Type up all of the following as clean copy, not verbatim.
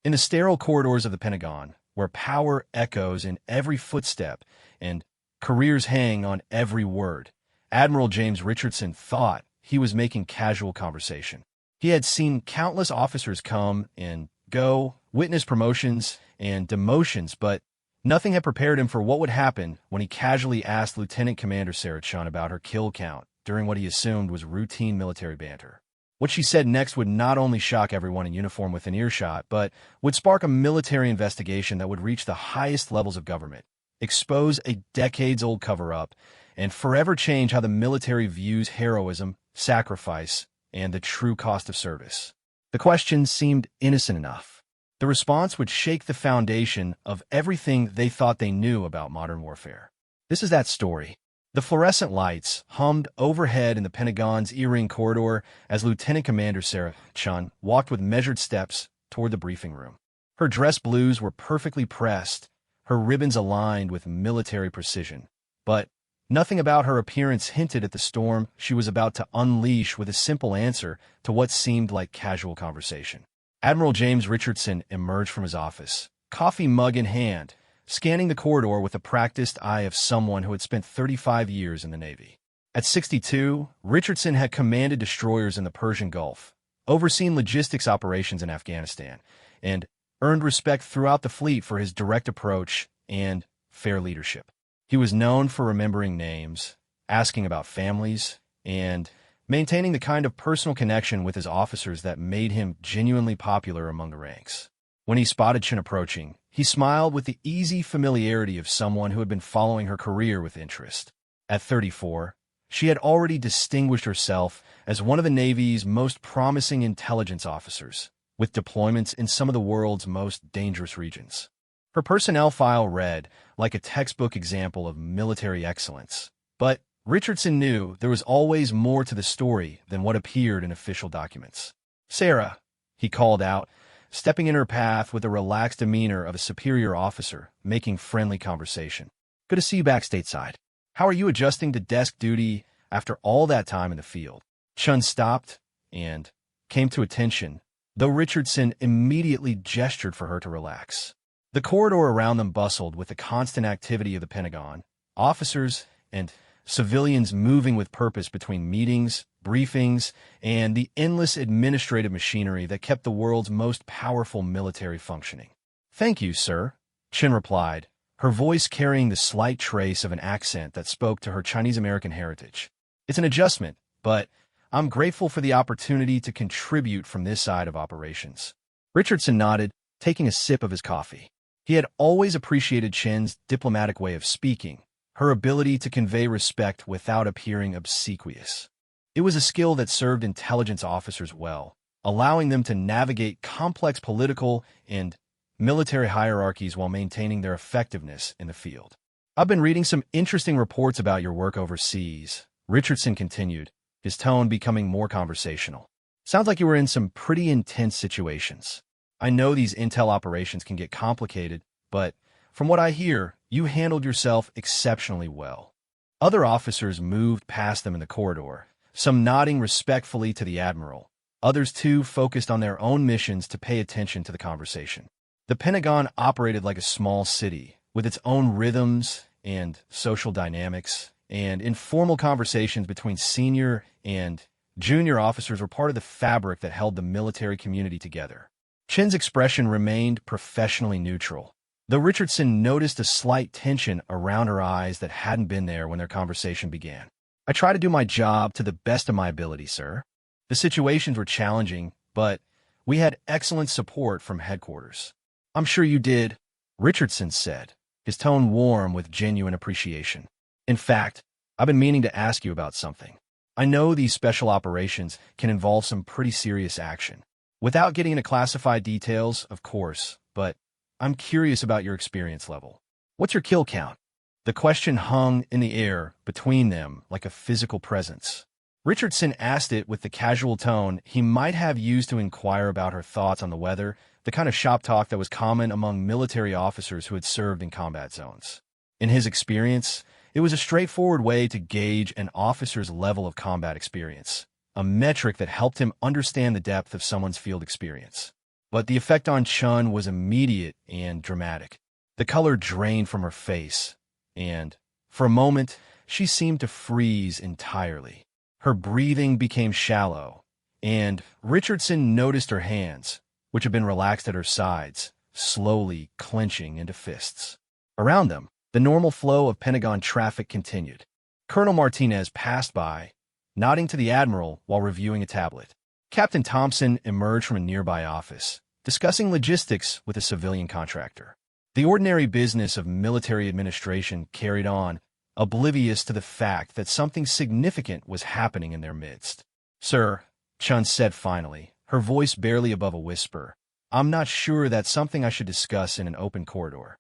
In the sterile corridors of the Pentagon, where power echoes in every footstep and careers hang on every word, Admiral James Richardson thought he was making casual conversation. He had seen countless officers come and go, witness promotions and demotions, but nothing had prepared him for what would happen when he casually asked Lieutenant Commander Sarah Chun about her kill count during what he assumed was routine military banter. What she said next would not only shock everyone in uniform within earshot, but would spark a military investigation that would reach the highest levels of government, expose a decades-old cover-up, and forever change how the military views heroism, sacrifice, and the true cost of service. The question seemed innocent enough. The response would shake the foundation of everything they thought they knew about modern warfare. This is that story. The fluorescent lights hummed overhead in the Pentagon's E-ring corridor as Lieutenant Commander Sarah Chun walked with measured steps toward the briefing room. Her dress blues were perfectly pressed, her ribbons aligned with military precision. But nothing about her appearance hinted at the storm she was about to unleash with a simple answer to what seemed like casual conversation. Admiral James Richardson emerged from his office, coffee mug in hand, scanning the corridor with the practiced eye of someone who had spent 35 years in the Navy. At 62, Richardson had commanded destroyers in the Persian Gulf, overseen logistics operations in Afghanistan, and earned respect throughout the fleet for his direct approach and fair leadership. He was known for remembering names, asking about families, and maintaining the kind of personal connection with his officers that made him genuinely popular among the ranks. When he spotted Chun approaching, he smiled with the easy familiarity of someone who had been following her career with interest. At 34, she had already distinguished herself as one of the Navy's most promising intelligence officers, with deployments in some of the world's most dangerous regions. Her personnel file read like a textbook example of military excellence, but Richardson knew there was always more to the story than what appeared in official documents. "Sarah," he called out, stepping in her path with the relaxed demeanor of a superior officer, making friendly conversation. "Good to see you back stateside. How are you adjusting to desk duty after all that time in the field?" Chun stopped and came to attention, though Richardson immediately gestured for her to relax. The corridor around them bustled with the constant activity of the Pentagon, officers and civilians moving with purpose between meetings, briefings, and the endless administrative machinery that kept the world's most powerful military functioning. "Thank you, sir," Chun replied, her voice carrying the slight trace of an accent that spoke to her Chinese-American heritage. "It's an adjustment, but I'm grateful for the opportunity to contribute from this side of operations." Richardson nodded, taking a sip of his coffee. He had always appreciated Chun's diplomatic way of speaking, her ability to convey respect without appearing obsequious. It was a skill that served intelligence officers well, allowing them to navigate complex political and military hierarchies while maintaining their effectiveness in the field. "I've been reading some interesting reports about your work overseas," Richardson continued, his tone becoming more conversational. "Sounds like you were in some pretty intense situations. I know these intel operations can get complicated, but from what I hear, you handled yourself exceptionally well." Other officers moved past them in the corridor, some nodding respectfully to the admiral. Others, too, focused on their own missions to pay attention to the conversation. The Pentagon operated like a small city, with its own rhythms and social dynamics, and informal conversations between senior and junior officers were part of the fabric that held the military community together. Chun's expression remained professionally neutral, though Richardson noticed a slight tension around her eyes that hadn't been there when their conversation began. "I try to do my job to the best of my ability, sir. The situations were challenging, but we had excellent support from headquarters." "I'm sure you did," Richardson said, his tone warm with genuine appreciation. "In fact, I've been meaning to ask you about something. I know these special operations can involve some pretty serious action. Without getting into classified details, of course, but I'm curious about your experience level. What's your kill count?" The question hung in the air between them like a physical presence. Richardson asked it with the casual tone he might have used to inquire about her thoughts on the weather, the kind of shop talk that was common among military officers who had served in combat zones. In his experience, it was a straightforward way to gauge an officer's level of combat experience, a metric that helped him understand the depth of someone's field experience. But the effect on Chun was immediate and dramatic. The color drained from her face, and, for a moment, she seemed to freeze entirely. Her breathing became shallow, and Richardson noticed her hands, which had been relaxed at her sides, slowly clenching into fists. Around them, the normal flow of Pentagon traffic continued. Colonel Martinez passed by, nodding to the admiral while reviewing a tablet. Captain Thompson emerged from a nearby office, discussing logistics with a civilian contractor. The ordinary business of military administration carried on, oblivious to the fact that something significant was happening in their midst. "Sir," Chun said finally, her voice barely above a whisper, "I'm not sure that's something I should discuss in an open corridor."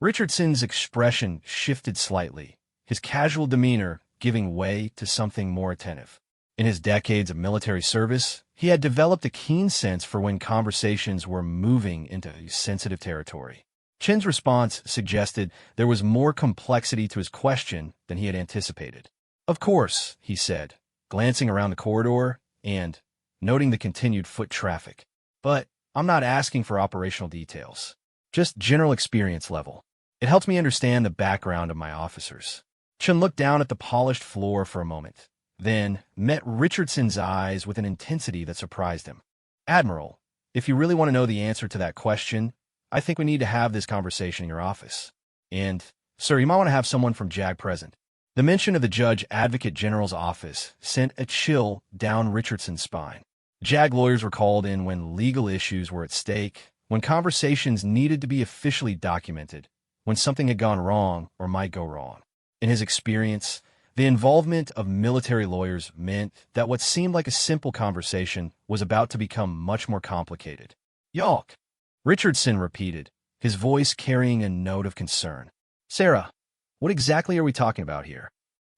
Richardson's expression shifted slightly, his casual demeanor giving way to something more attentive. In his decades of military service, he had developed a keen sense for when conversations were moving into sensitive territory. Chin's response suggested there was more complexity to his question than he had anticipated. "Of course," he said, glancing around the corridor and noting the continued foot traffic. "But I'm not asking for operational details, just general experience level. It helps me understand the background of my officers." Chin looked down at the polished floor for a moment, then met Richardson's eyes with an intensity that surprised him. "Admiral, if you really want to know the answer to that question, I think we need to have this conversation in your office. And, sir, you might want to have someone from JAG present." The mention of the Judge Advocate General's office sent a chill down Richardson's spine. JAG lawyers were called in when legal issues were at stake, when conversations needed to be officially documented, when something had gone wrong or might go wrong. In his experience, the involvement of military lawyers meant that what seemed like a simple conversation was about to become much more complicated. "Yawk," Richardson repeated, his voice carrying a note of concern. "Sarah, what exactly are we talking about here?"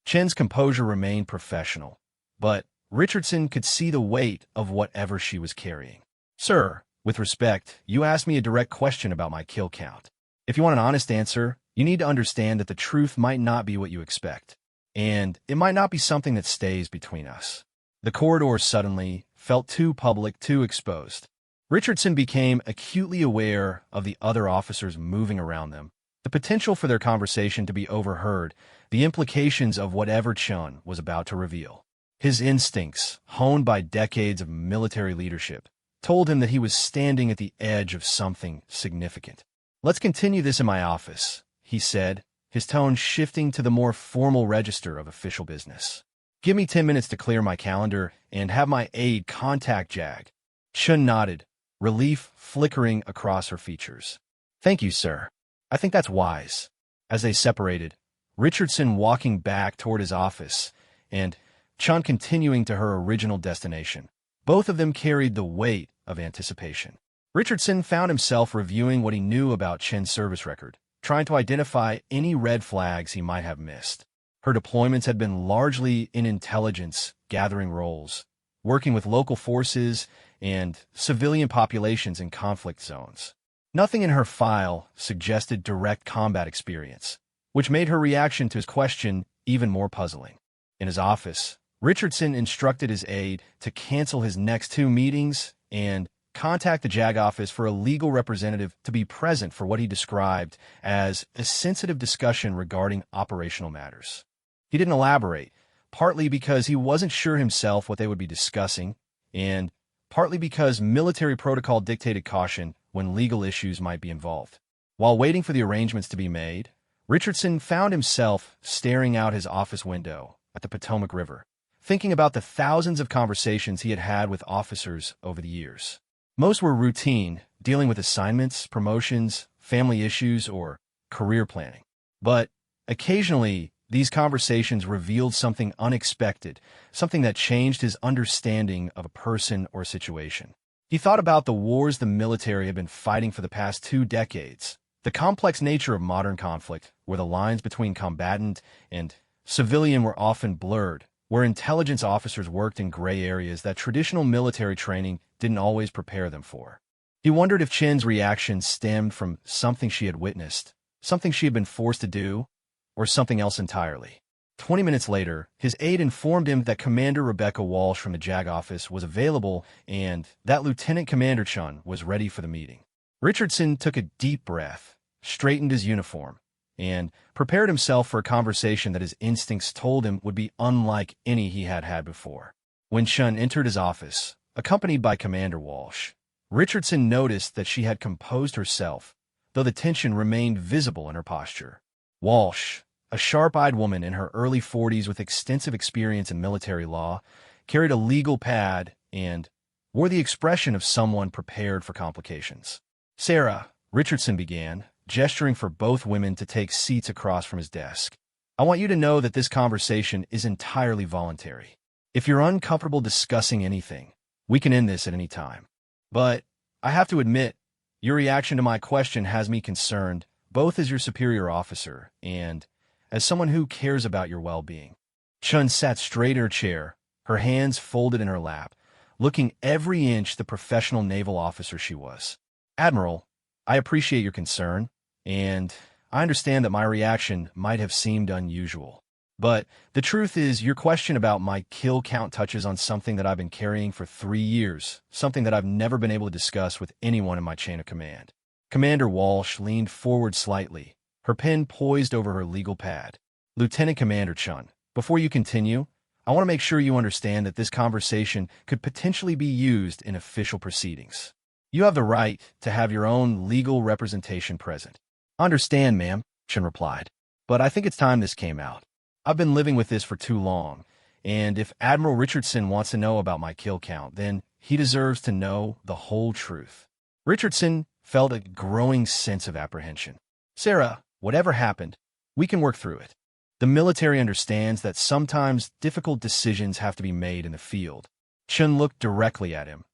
Chen's composure remained professional, but Richardson could see the weight of whatever she was carrying. "Sir, with respect, you asked me a direct question about my kill count. If you want an honest answer, you need to understand that the truth might not be what you expect, and it might not be something that stays between us." The corridor suddenly felt too public, too exposed. Richardson became acutely aware of the other officers moving around them, the potential for their conversation to be overheard, the implications of whatever Chun was about to reveal. His instincts, honed by decades of military leadership, told him that he was standing at the edge of something significant. "Let's continue this in my office," he said, his tone shifting to the more formal register of official business. "Give me 10 minutes to clear my calendar and have my aide contact JAG." Chun nodded, relief flickering across her features. "Thank you, sir. I think that's wise." As they separated, Richardson walking back toward his office, and Chun continuing to her original destination. Both of them carried the weight of anticipation. Richardson found himself reviewing what he knew about Chen's service record, trying to identify any red flags he might have missed. Her deployments had been largely in intelligence-gathering roles, working with local forces and civilian populations in conflict zones. Nothing in her file suggested direct combat experience, which made her reaction to his question even more puzzling. In his office, Richardson instructed his aide to cancel his next 2 meetings and contact the JAG office for a legal representative to be present for what he described as a sensitive discussion regarding operational matters. He didn't elaborate, partly because he wasn't sure himself what they would be discussing, and partly because military protocol dictated caution when legal issues might be involved. While waiting for the arrangements to be made, Richardson found himself staring out his office window at the Potomac River, thinking about the thousands of conversations he had had with officers over the years. Most were routine, dealing with assignments, promotions, family issues, or career planning. But occasionally, these conversations revealed something unexpected, something that changed his understanding of a person or situation. He thought about the wars the military had been fighting for the past 2 decades, the complex nature of modern conflict, where the lines between combatant and civilian were often blurred, where intelligence officers worked in gray areas that traditional military training didn't always prepare them for. He wondered if Chen's reaction stemmed from something she had witnessed, something she had been forced to do, or something else entirely. 20 minutes later, his aide informed him that Commander Rebecca Walsh from the JAG office was available and that Lieutenant Commander Chun was ready for the meeting. Richardson took a deep breath, straightened his uniform, and prepared himself for a conversation that his instincts told him would be unlike any he had had before. When Chun entered his office, accompanied by Commander Walsh, Richardson noticed that she had composed herself, though the tension remained visible in her posture. Walsh, a sharp-eyed woman in her early 40s with extensive experience in military law, carried a legal pad and wore the expression of someone prepared for complications. "Sarah," Richardson began, gesturing for both women to take seats across from his desk. "I want you to know that this conversation is entirely voluntary. If you're uncomfortable discussing anything, we can end this at any time. But I have to admit, your reaction to my question has me concerned, both as your superior officer and as someone who cares about your well-being." Chun sat straight in her chair, her hands folded in her lap, looking every inch the professional naval officer she was. "Admiral, I appreciate your concern, and I understand that my reaction might have seemed unusual. But the truth is, your question about my kill count touches on something that I've been carrying for 3 years, something that I've never been able to discuss with anyone in my chain of command." Commander Walsh leaned forward slightly, her pen poised over her legal pad. "Lieutenant Commander Chun, before you continue, I want to make sure you understand that this conversation could potentially be used in official proceedings. You have the right to have your own legal representation present." "Understand, ma'am," Chun replied, "but I think it's time this came out. I've been living with this for too long, and if Admiral Richardson wants to know about my kill count, then he deserves to know the whole truth." Richardson felt a growing sense of apprehension. "Sarah, whatever happened, we can work through it. The military understands that sometimes difficult decisions have to be made in the field." Chun looked directly at him,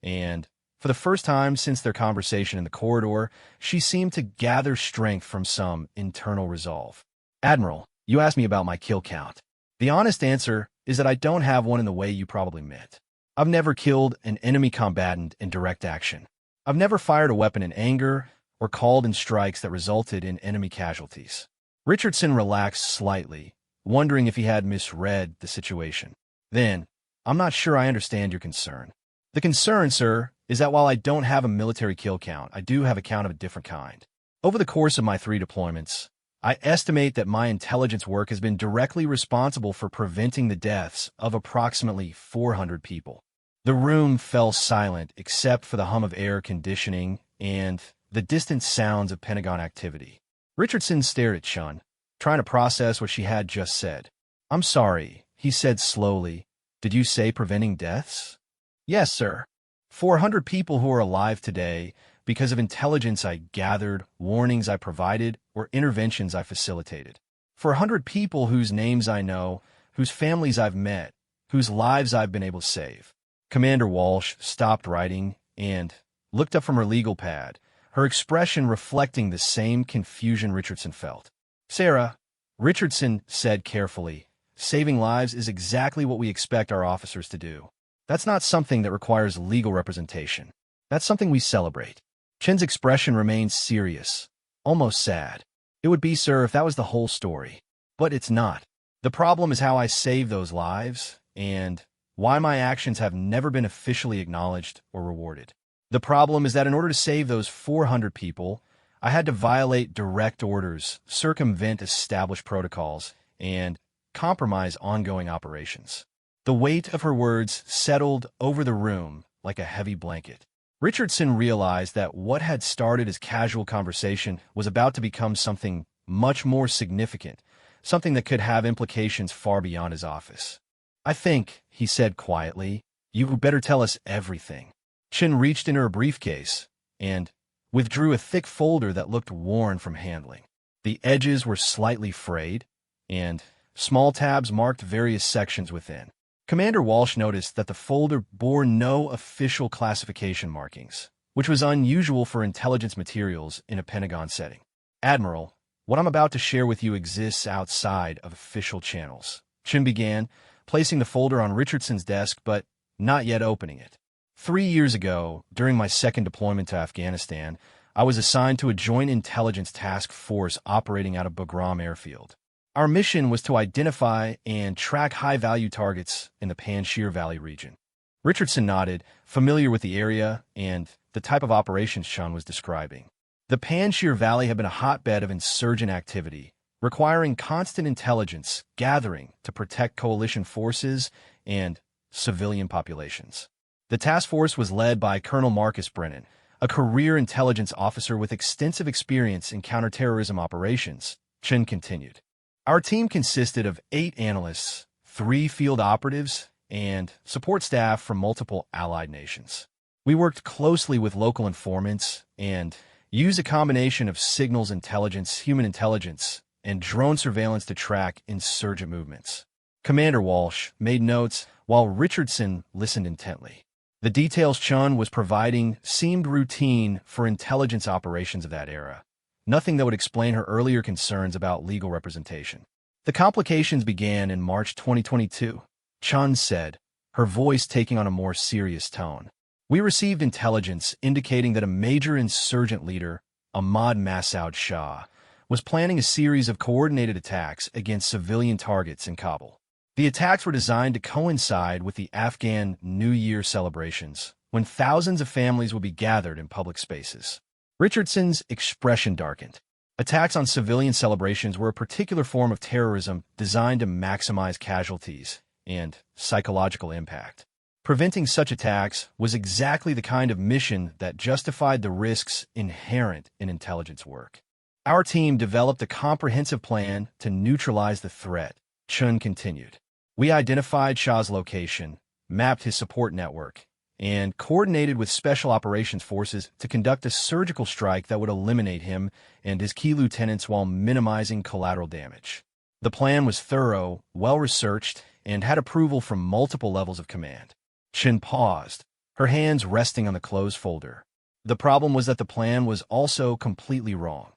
and for the first time since their conversation in the corridor, she seemed to gather strength from some internal resolve. "Admiral, you asked me about my kill count. The honest answer is that I don't have one in the way you probably meant. I've never killed an enemy combatant in direct action. I've never fired a weapon in anger or called in strikes that resulted in enemy casualties." Richardson relaxed slightly, wondering if he had misread the situation. Then, "I'm not sure I understand your concern." "The concern, sir, is that while I don't have a military kill count, I do have a count of a different kind. Over the course of my 3 deployments, I estimate that my intelligence work has been directly responsible for preventing the deaths of approximately 400 people." The room fell silent except for the hum of air conditioning and the distant sounds of Pentagon activity. Richardson stared at Chun, trying to process what she had just said. "I'm sorry," he said slowly. "Did you say preventing deaths?" "Yes, sir. 400 people who are alive today because of intelligence I gathered, warnings I provided, or interventions I facilitated. 400 people whose names I know, whose families I've met, whose lives I've been able to save." Commander Walsh stopped writing and looked up from her legal pad, her expression reflecting the same confusion Richardson felt. "Sarah," Richardson said carefully, "saving lives is exactly what we expect our officers to do. That's not something that requires legal representation. That's something we celebrate." Chin's expression remained serious, almost sad. "It would be, sir, if that was the whole story. But it's not. The problem is how I save those lives, and why my actions have never been officially acknowledged or rewarded. The problem is that in order to save those 400 people, I had to violate direct orders, circumvent established protocols, and compromise ongoing operations." The weight of her words settled over the room like a heavy blanket. Richardson realized that what had started as casual conversation was about to become something much more significant, something that could have implications far beyond his office. "I think," he said quietly, "you better tell us everything." Chin reached into her briefcase and withdrew a thick folder that looked worn from handling. The edges were slightly frayed, and small tabs marked various sections within. Commander Walsh noticed that the folder bore no official classification markings, which was unusual for intelligence materials in a Pentagon setting. "Admiral, what I'm about to share with you exists outside of official channels," Chin began, placing the folder on Richardson's desk but not yet opening it. 3 years ago, during my second deployment to Afghanistan, I was assigned to a joint intelligence task force operating out of Bagram Airfield. Our mission was to identify and track high-value targets in the Panjshir Valley region. Richardson nodded, familiar with the area and the type of operations Chun was describing. The Panjshir Valley had been a hotbed of insurgent activity, requiring constant intelligence gathering to protect coalition forces and civilian populations. The task force was led by Colonel Marcus Brennan, a career intelligence officer with extensive experience in counterterrorism operations. Chun continued. Our team consisted of 8 analysts, 3 field operatives, and support staff from multiple allied nations. We worked closely with local informants and used a combination of signals intelligence, human intelligence, and drone surveillance to track insurgent movements. Commander Walsh made notes while Richardson listened intently. The details Chun was providing seemed routine for intelligence operations of that era, nothing that would explain her earlier concerns about legal representation. The complications began in March 2022. Chun said, her voice taking on a more serious tone. We received intelligence indicating that a major insurgent leader, Ahmad Massoud Shah, was planning a series of coordinated attacks against civilian targets in Kabul. The attacks were designed to coincide with the Afghan New Year celebrations, when thousands of families would be gathered in public spaces. Richardson's expression darkened. Attacks on civilian celebrations were a particular form of terrorism designed to maximize casualties and psychological impact. Preventing such attacks was exactly the kind of mission that justified the risks inherent in intelligence work. Our team developed a comprehensive plan to neutralize the threat, Chun continued. We identified Shah's location, mapped his support network, and coordinated with Special Operations Forces to conduct a surgical strike that would eliminate him and his key lieutenants while minimizing collateral damage. The plan was thorough, well-researched, and had approval from multiple levels of command. Chin paused, her hands resting on the closed folder. The problem was that the plan was also completely wrong.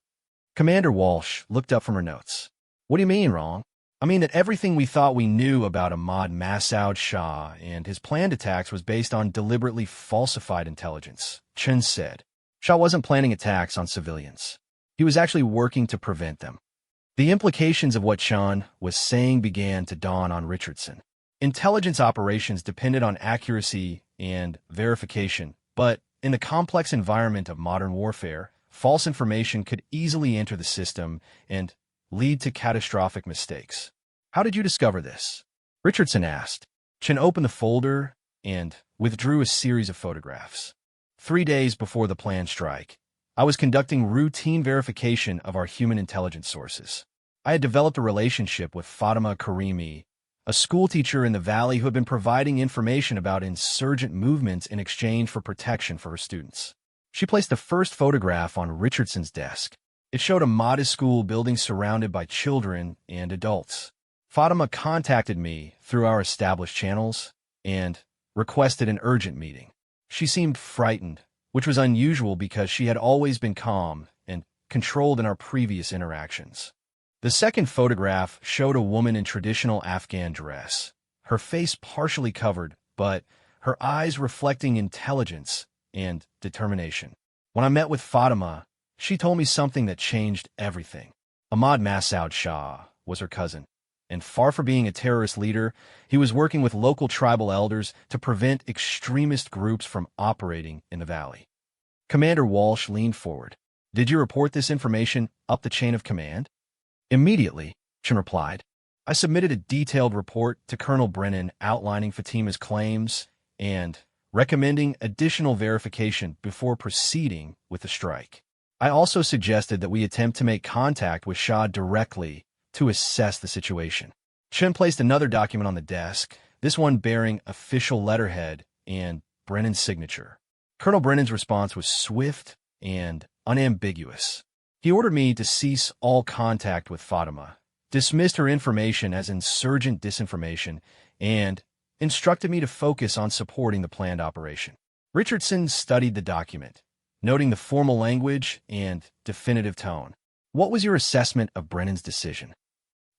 Commander Walsh looked up from her notes. What do you mean, wrong? I mean that everything we thought we knew about Ahmad Massoud Shah and his planned attacks was based on deliberately falsified intelligence, Chen said. Shah wasn't planning attacks on civilians. He was actually working to prevent them. The implications of what Chan was saying began to dawn on Richardson. Intelligence operations depended on accuracy and verification, but in the complex environment of modern warfare, false information could easily enter the system and lead to catastrophic mistakes. How did you discover this? Richardson asked. Chen opened the folder and withdrew a series of photographs. 3 days before the planned strike, I was conducting routine verification of our human intelligence sources. I had developed a relationship with Fatima Karimi, a schoolteacher in the valley who had been providing information about insurgent movements in exchange for protection for her students. She placed the first photograph on Richardson's desk. It showed a modest school building surrounded by children and adults. Fatima contacted me through our established channels and requested an urgent meeting. She seemed frightened, which was unusual because she had always been calm and controlled in our previous interactions. The second photograph showed a woman in traditional Afghan dress, her face partially covered, but her eyes reflecting intelligence and determination. When I met with Fatima, she told me something that changed everything. Ahmad Massoud Shah was her cousin, and far from being a terrorist leader, he was working with local tribal elders to prevent extremist groups from operating in the valley. Commander Walsh leaned forward. Did you report this information up the chain of command? Immediately, Chen replied. I submitted a detailed report to Colonel Brennan outlining Fatima's claims and recommending additional verification before proceeding with the strike. I also suggested that we attempt to make contact with Shah directly to assess the situation. Chen placed another document on the desk, this one bearing official letterhead and Brennan's signature. Colonel Brennan's response was swift and unambiguous. He ordered me to cease all contact with Fatima, dismissed her information as insurgent disinformation, and instructed me to focus on supporting the planned operation. Richardson studied the document, noting the formal language and definitive tone. What was your assessment of Brennan's decision?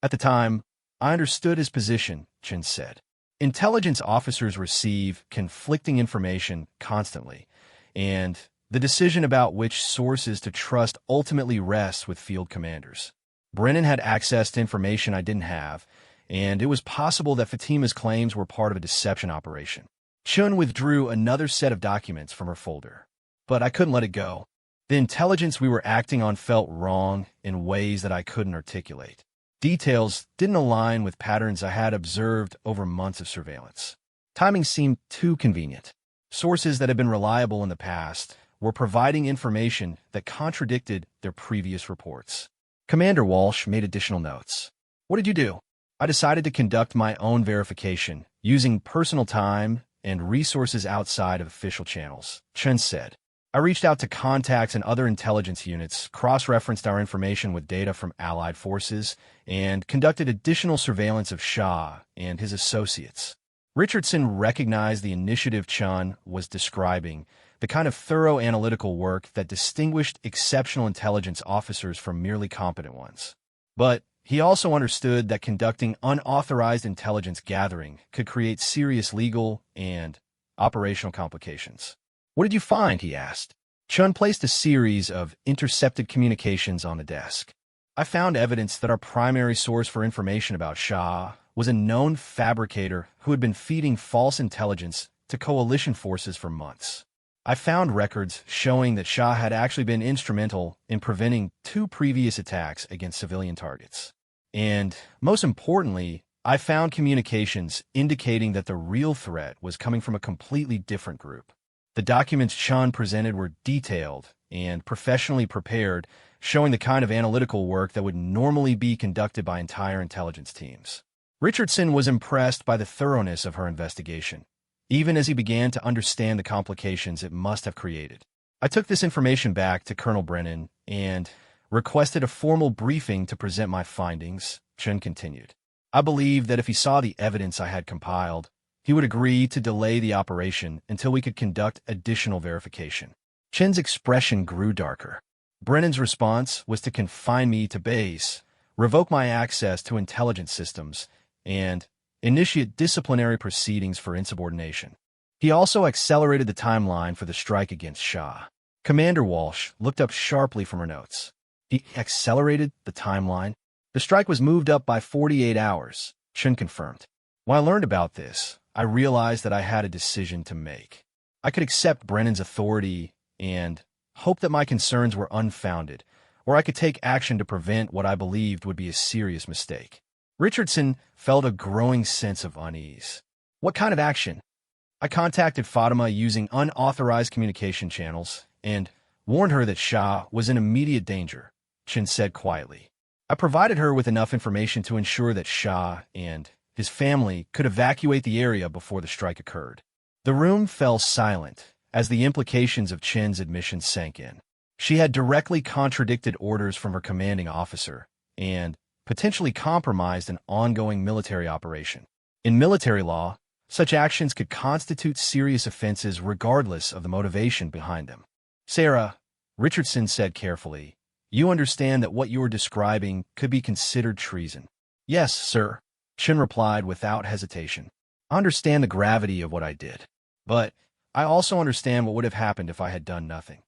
At the time, I understood his position, Chen said. Intelligence officers receive conflicting information constantly, and the decision about which sources to trust ultimately rests with field commanders. Brennan had access to information I didn't have, and it was possible that Fatima's claims were part of a deception operation. Chun withdrew another set of documents from her folder. But I couldn't let it go. The intelligence we were acting on felt wrong in ways that I couldn't articulate. Details didn't align with patterns I had observed over months of surveillance. Timing seemed too convenient. Sources that had been reliable in the past were providing information that contradicted their previous reports. Commander Walsh made additional notes. What did you do? I decided to conduct my own verification, using personal time and resources outside of official channels, Chen said. I reached out to contacts and other intelligence units, cross-referenced our information with data from Allied forces, and conducted additional surveillance of Shah and his associates. Richardson recognized the initiative Chun was describing, the kind of thorough analytical work that distinguished exceptional intelligence officers from merely competent ones. But he also understood that conducting unauthorized intelligence gathering could create serious legal and operational complications. What did you find? He asked. Chun placed a series of intercepted communications on the desk. I found evidence that our primary source for information about Shah was a known fabricator who had been feeding false intelligence to coalition forces for months. I found records showing that Shah had actually been instrumental in preventing 2 previous attacks against civilian targets. And, most importantly, I found communications indicating that the real threat was coming from a completely different group. The documents Chun presented were detailed and professionally prepared, showing the kind of analytical work that would normally be conducted by entire intelligence teams. Richardson was impressed by the thoroughness of her investigation, even as he began to understand the complications it must have created. I took this information back to Colonel Brennan and requested a formal briefing to present my findings, Chun continued. I believed that if he saw the evidence I had compiled, he would agree to delay the operation until we could conduct additional verification. Chen's expression grew darker. Brennan's response was to confine me to base, revoke my access to intelligence systems, and initiate disciplinary proceedings for insubordination. He also accelerated the timeline for the strike against Shah. Commander Walsh looked up sharply from her notes. He accelerated the timeline? The strike was moved up by 48 hours, Chun confirmed. When I learned about this, I realized that I had a decision to make. I could accept Brennan's authority and hope that my concerns were unfounded, or I could take action to prevent what I believed would be a serious mistake. Richardson felt a growing sense of unease. What kind of action? I contacted Fatima using unauthorized communication channels and warned her that Shah was in immediate danger, Chin said quietly. I provided her with enough information to ensure that Shah and his family could evacuate the area before the strike occurred. The room fell silent as the implications of Chin's admission sank in. She had directly contradicted orders from her commanding officer and potentially compromised an ongoing military operation. In military law, such actions could constitute serious offenses regardless of the motivation behind them. Sarah, Richardson said carefully, you understand that what you are describing could be considered treason. Yes, sir, Chin replied without hesitation. I understand the gravity of what I did, but I also understand what would have happened if I had done nothing.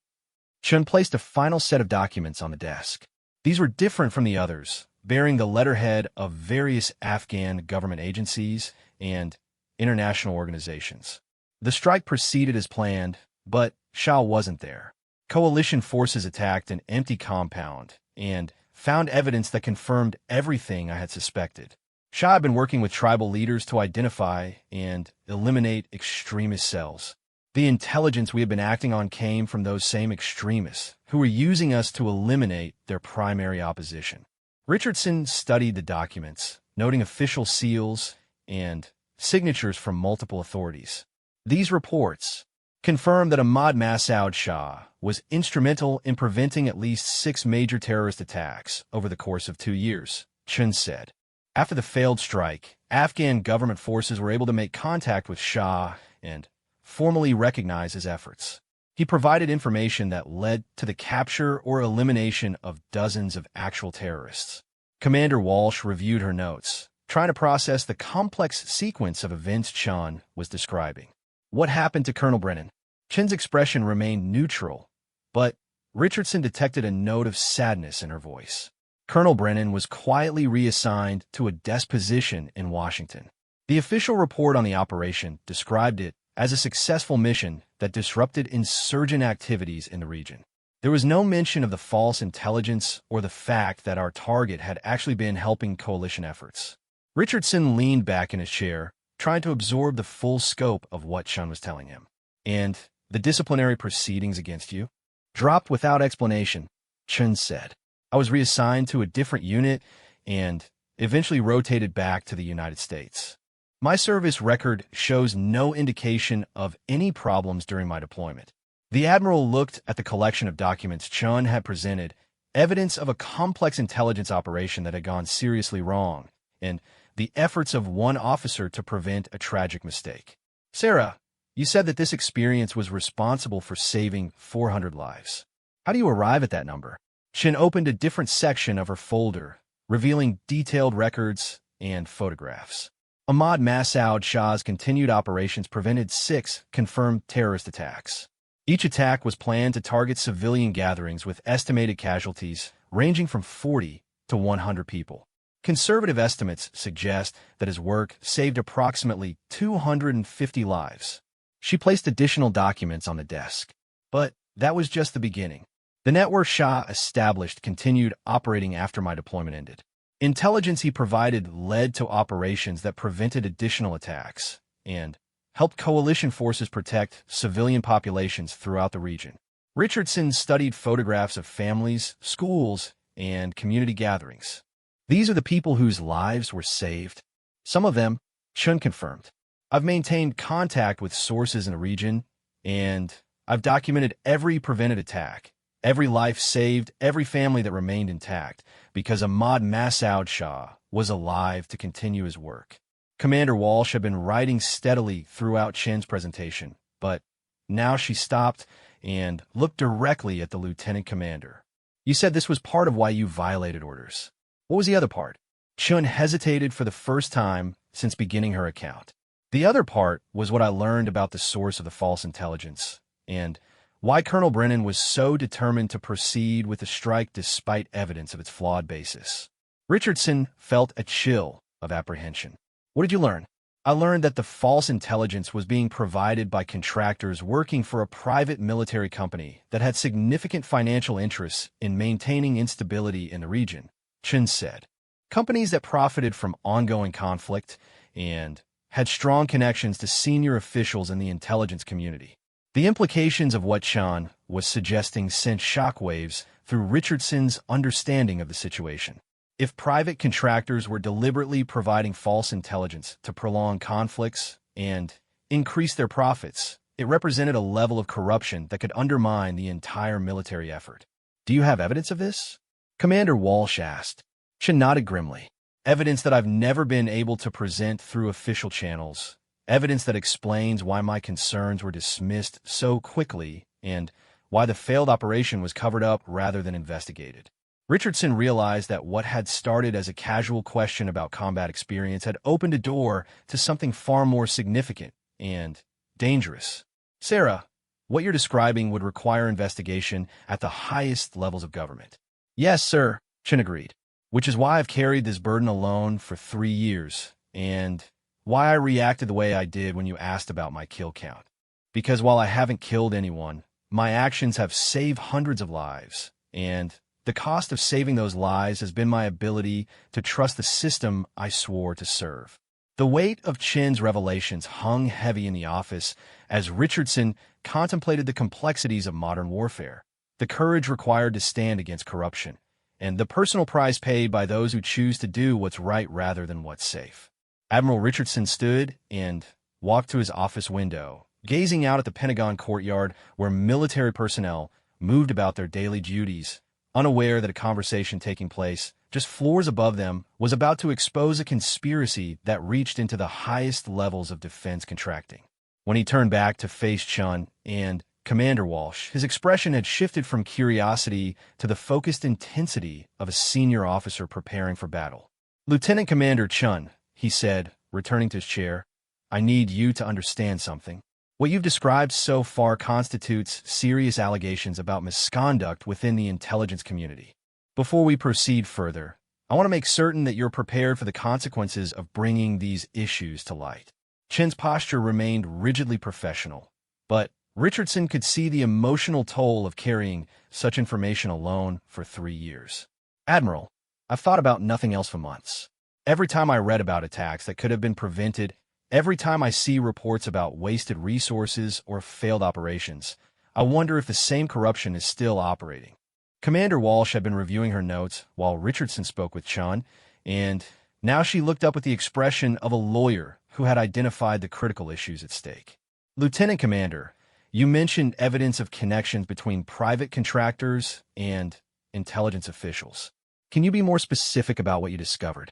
Chun placed a final set of documents on the desk. These were different from the others, bearing the letterhead of various Afghan government agencies and international organizations. The strike proceeded as planned, but Shah wasn't there. Coalition forces attacked an empty compound and found evidence that confirmed everything I had suspected. Shah had been working with tribal leaders to identify and eliminate extremist cells. The intelligence we had been acting on came from those same extremists who were using us to eliminate their primary opposition. Richardson studied the documents, noting official seals and signatures from multiple authorities. These reports confirmed that Ahmad Massoud Shah was instrumental in preventing at least 6 major terrorist attacks over the course of 2 years, Chun said. After the failed strike, Afghan government forces were able to make contact with Shah and formally recognize his efforts. He provided information that led to the capture or elimination of dozens of actual terrorists. Commander Walsh reviewed her notes, trying to process the complex sequence of events Chun was describing. What happened to Colonel Brennan? Chin's expression remained neutral, but Richardson detected a note of sadness in her voice. Colonel Brennan was quietly reassigned to a desk position in Washington. The official report on the operation described it as a successful mission that disrupted insurgent activities in the region. There was no mention of the false intelligence or the fact that our target had actually been helping coalition efforts. Richardson leaned back in his chair, trying to absorb the full scope of what Chun was telling him. And the disciplinary proceedings against you? Dropped without explanation, Chun said. I was reassigned to a different unit and eventually rotated back to the United States. My service record shows no indication of any problems during my deployment. The admiral looked at the collection of documents Chun had presented, evidence of a complex intelligence operation that had gone seriously wrong, and the efforts of one officer to prevent a tragic mistake. Sarah, you said that this experience was responsible for saving 400 lives. How do you arrive at that number? Shin opened a different section of her folder, revealing detailed records and photographs. Ahmad Massoud Shah's continued operations prevented 6 confirmed terrorist attacks. Each attack was planned to target civilian gatherings with estimated casualties ranging from 40 to 100 people. Conservative estimates suggest that his work saved approximately 250 lives. She placed additional documents on the desk. But that was just the beginning. The network Shah established continued operating after my deployment ended. Intelligence he provided led to operations that prevented additional attacks and helped coalition forces protect civilian populations throughout the region. Richardson studied photographs of families, schools, and community gatherings. These are the people whose lives were saved. Some of them, Chun confirmed. I've maintained contact with sources in the region, and I've documented every prevented attack, every life saved, every family that remained intact, because Ahmad Massoud Shah was alive to continue his work. Commander Walsh had been writing steadily throughout Chen's presentation, but now she stopped and looked directly at the lieutenant commander. You said this was part of why you violated orders. What was the other part? Chun hesitated for the first time since beginning her account. The other part was what I learned about the source of the false intelligence and why Colonel Brennan was so determined to proceed with the strike despite evidence of its flawed basis. Richardson felt a chill of apprehension. What did you learn? I learned that the false intelligence was being provided by contractors working for a private military company that had significant financial interests in maintaining instability in the region, Chun said. Companies that profited from ongoing conflict and had strong connections to senior officials in the intelligence community. The implications of what Chun was suggesting sent shockwaves through Richardson's understanding of the situation. If private contractors were deliberately providing false intelligence to prolong conflicts and increase their profits, it represented a level of corruption that could undermine the entire military effort. Do you have evidence of this? Commander Walsh asked. Chun nodded grimly. Evidence that I've never been able to present through official channels. Evidence that explains why my concerns were dismissed so quickly and why the failed operation was covered up rather than investigated. Richardson realized that what had started as a casual question about combat experience had opened a door to something far more significant and dangerous. Sarah, what you're describing would require investigation at the highest levels of government. Yes, sir, Chun agreed, which is why I've carried this burden alone for 3 years, and why I reacted the way I did when you asked about my kill count. Because while I haven't killed anyone, my actions have saved hundreds of lives, and the cost of saving those lives has been my ability to trust the system I swore to serve. The weight of Chen's revelations hung heavy in the office as Richardson contemplated the complexities of modern warfare, the courage required to stand against corruption, and the personal price paid by those who choose to do what's right rather than what's safe. Admiral Richardson stood and walked to his office window, gazing out at the Pentagon courtyard where military personnel moved about their daily duties, unaware that a conversation taking place just floors above them was about to expose a conspiracy that reached into the highest levels of defense contracting. When he turned back to face Chun and Commander Walsh, his expression had shifted from curiosity to the focused intensity of a senior officer preparing for battle. Lieutenant Commander Chun, he said, returning to his chair, I need you to understand something. What you've described so far constitutes serious allegations about misconduct within the intelligence community. Before we proceed further, I want to make certain that you're prepared for the consequences of bringing these issues to light. Chen's posture remained rigidly professional, but Richardson could see the emotional toll of carrying such information alone for 3 years. Admiral, I've thought about nothing else for months. Every time I read about attacks that could have been prevented, every time I see reports about wasted resources or failed operations, I wonder if the same corruption is still operating. Commander Walsh had been reviewing her notes while Richardson spoke with Chun, and now she looked up with the expression of a lawyer who had identified the critical issues at stake. Lieutenant Commander, you mentioned evidence of connections between private contractors and intelligence officials. Can you be more specific about what you discovered?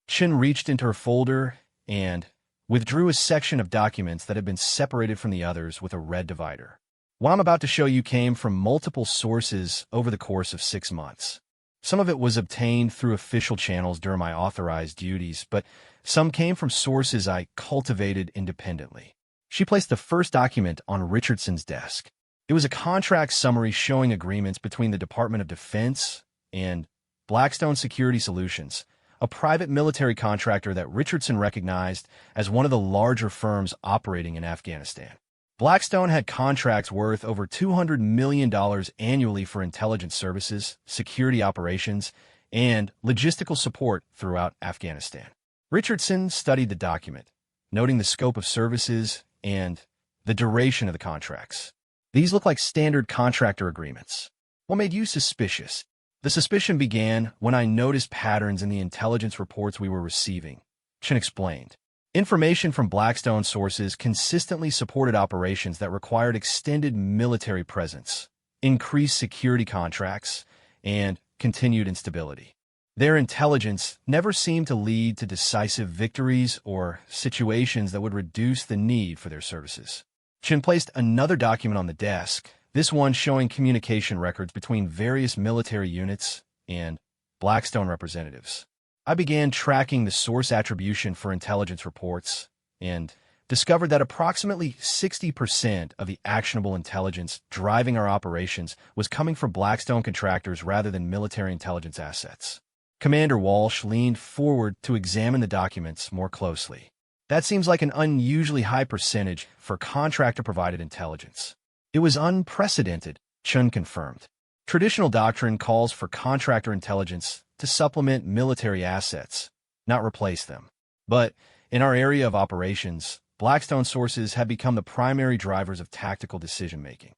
Chin reached into her folder and withdrew a section of documents that had been separated from the others with a red divider. What I'm about to show you came from multiple sources over the course of 6 months. Some of it was obtained through official channels during my authorized duties, but some came from sources I cultivated independently. She placed the first document on Richardson's desk. It was a contract summary showing agreements between the Department of Defense and Blackstone Security Solutions, a private military contractor that Richardson recognized as one of the larger firms operating in Afghanistan. Blackstone had contracts worth over $200 million annually for intelligence services, security operations, and logistical support throughout Afghanistan. Richardson studied the document, noting the scope of services and the duration of the contracts. These look like standard contractor agreements. What made you suspicious? The suspicion began when I noticed patterns in the intelligence reports we were receiving, Chen explained. Information from Blackstone sources consistently supported operations that required extended military presence, increased security contracts, and continued instability. Their intelligence never seemed to lead to decisive victories or situations that would reduce the need for their services. Chen placed another document on the desk, this one showing communication records between various military units and Blackstone representatives. I began tracking the source attribution for intelligence reports and discovered that approximately 60% of the actionable intelligence driving our operations was coming from Blackstone contractors rather than military intelligence assets. Commander Walsh leaned forward to examine the documents more closely. That seems like an unusually high percentage for contractor-provided intelligence. It was unprecedented, Chun confirmed. Traditional doctrine calls for contractor intelligence to supplement military assets, not replace them. But in our area of operations, Blackstone sources had become the primary drivers of tactical decision-making.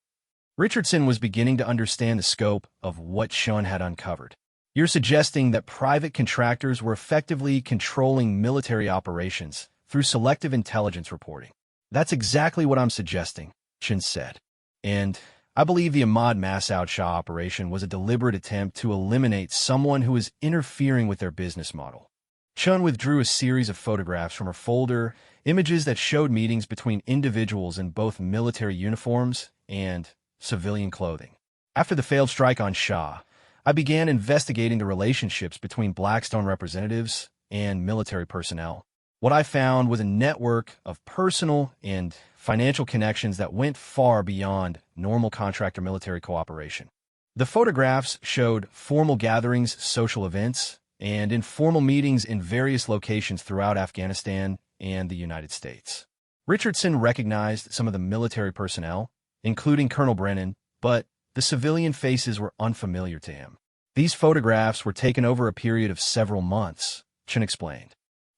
Richardson was beginning to understand the scope of what Chun had uncovered. You're suggesting that private contractors were effectively controlling military operations through selective intelligence reporting. That's exactly what I'm suggesting, Chin said. And I believe the Ahmad Massoud Shah operation was a deliberate attempt to eliminate someone who was interfering with their business model. Chun withdrew a series of photographs from her folder, images that showed meetings between individuals in both military uniforms and civilian clothing. After the failed strike on Shah, I began investigating the relationships between Blackstone representatives and military personnel. What I found was a network of personal and financial connections that went far beyond normal contractor military cooperation. The photographs showed formal gatherings, social events, and informal meetings in various locations throughout Afghanistan and the United States. Richardson recognized some of the military personnel, including Colonel Brennan, but the civilian faces were unfamiliar to him. These photographs were taken over a period of several months, Chen explained.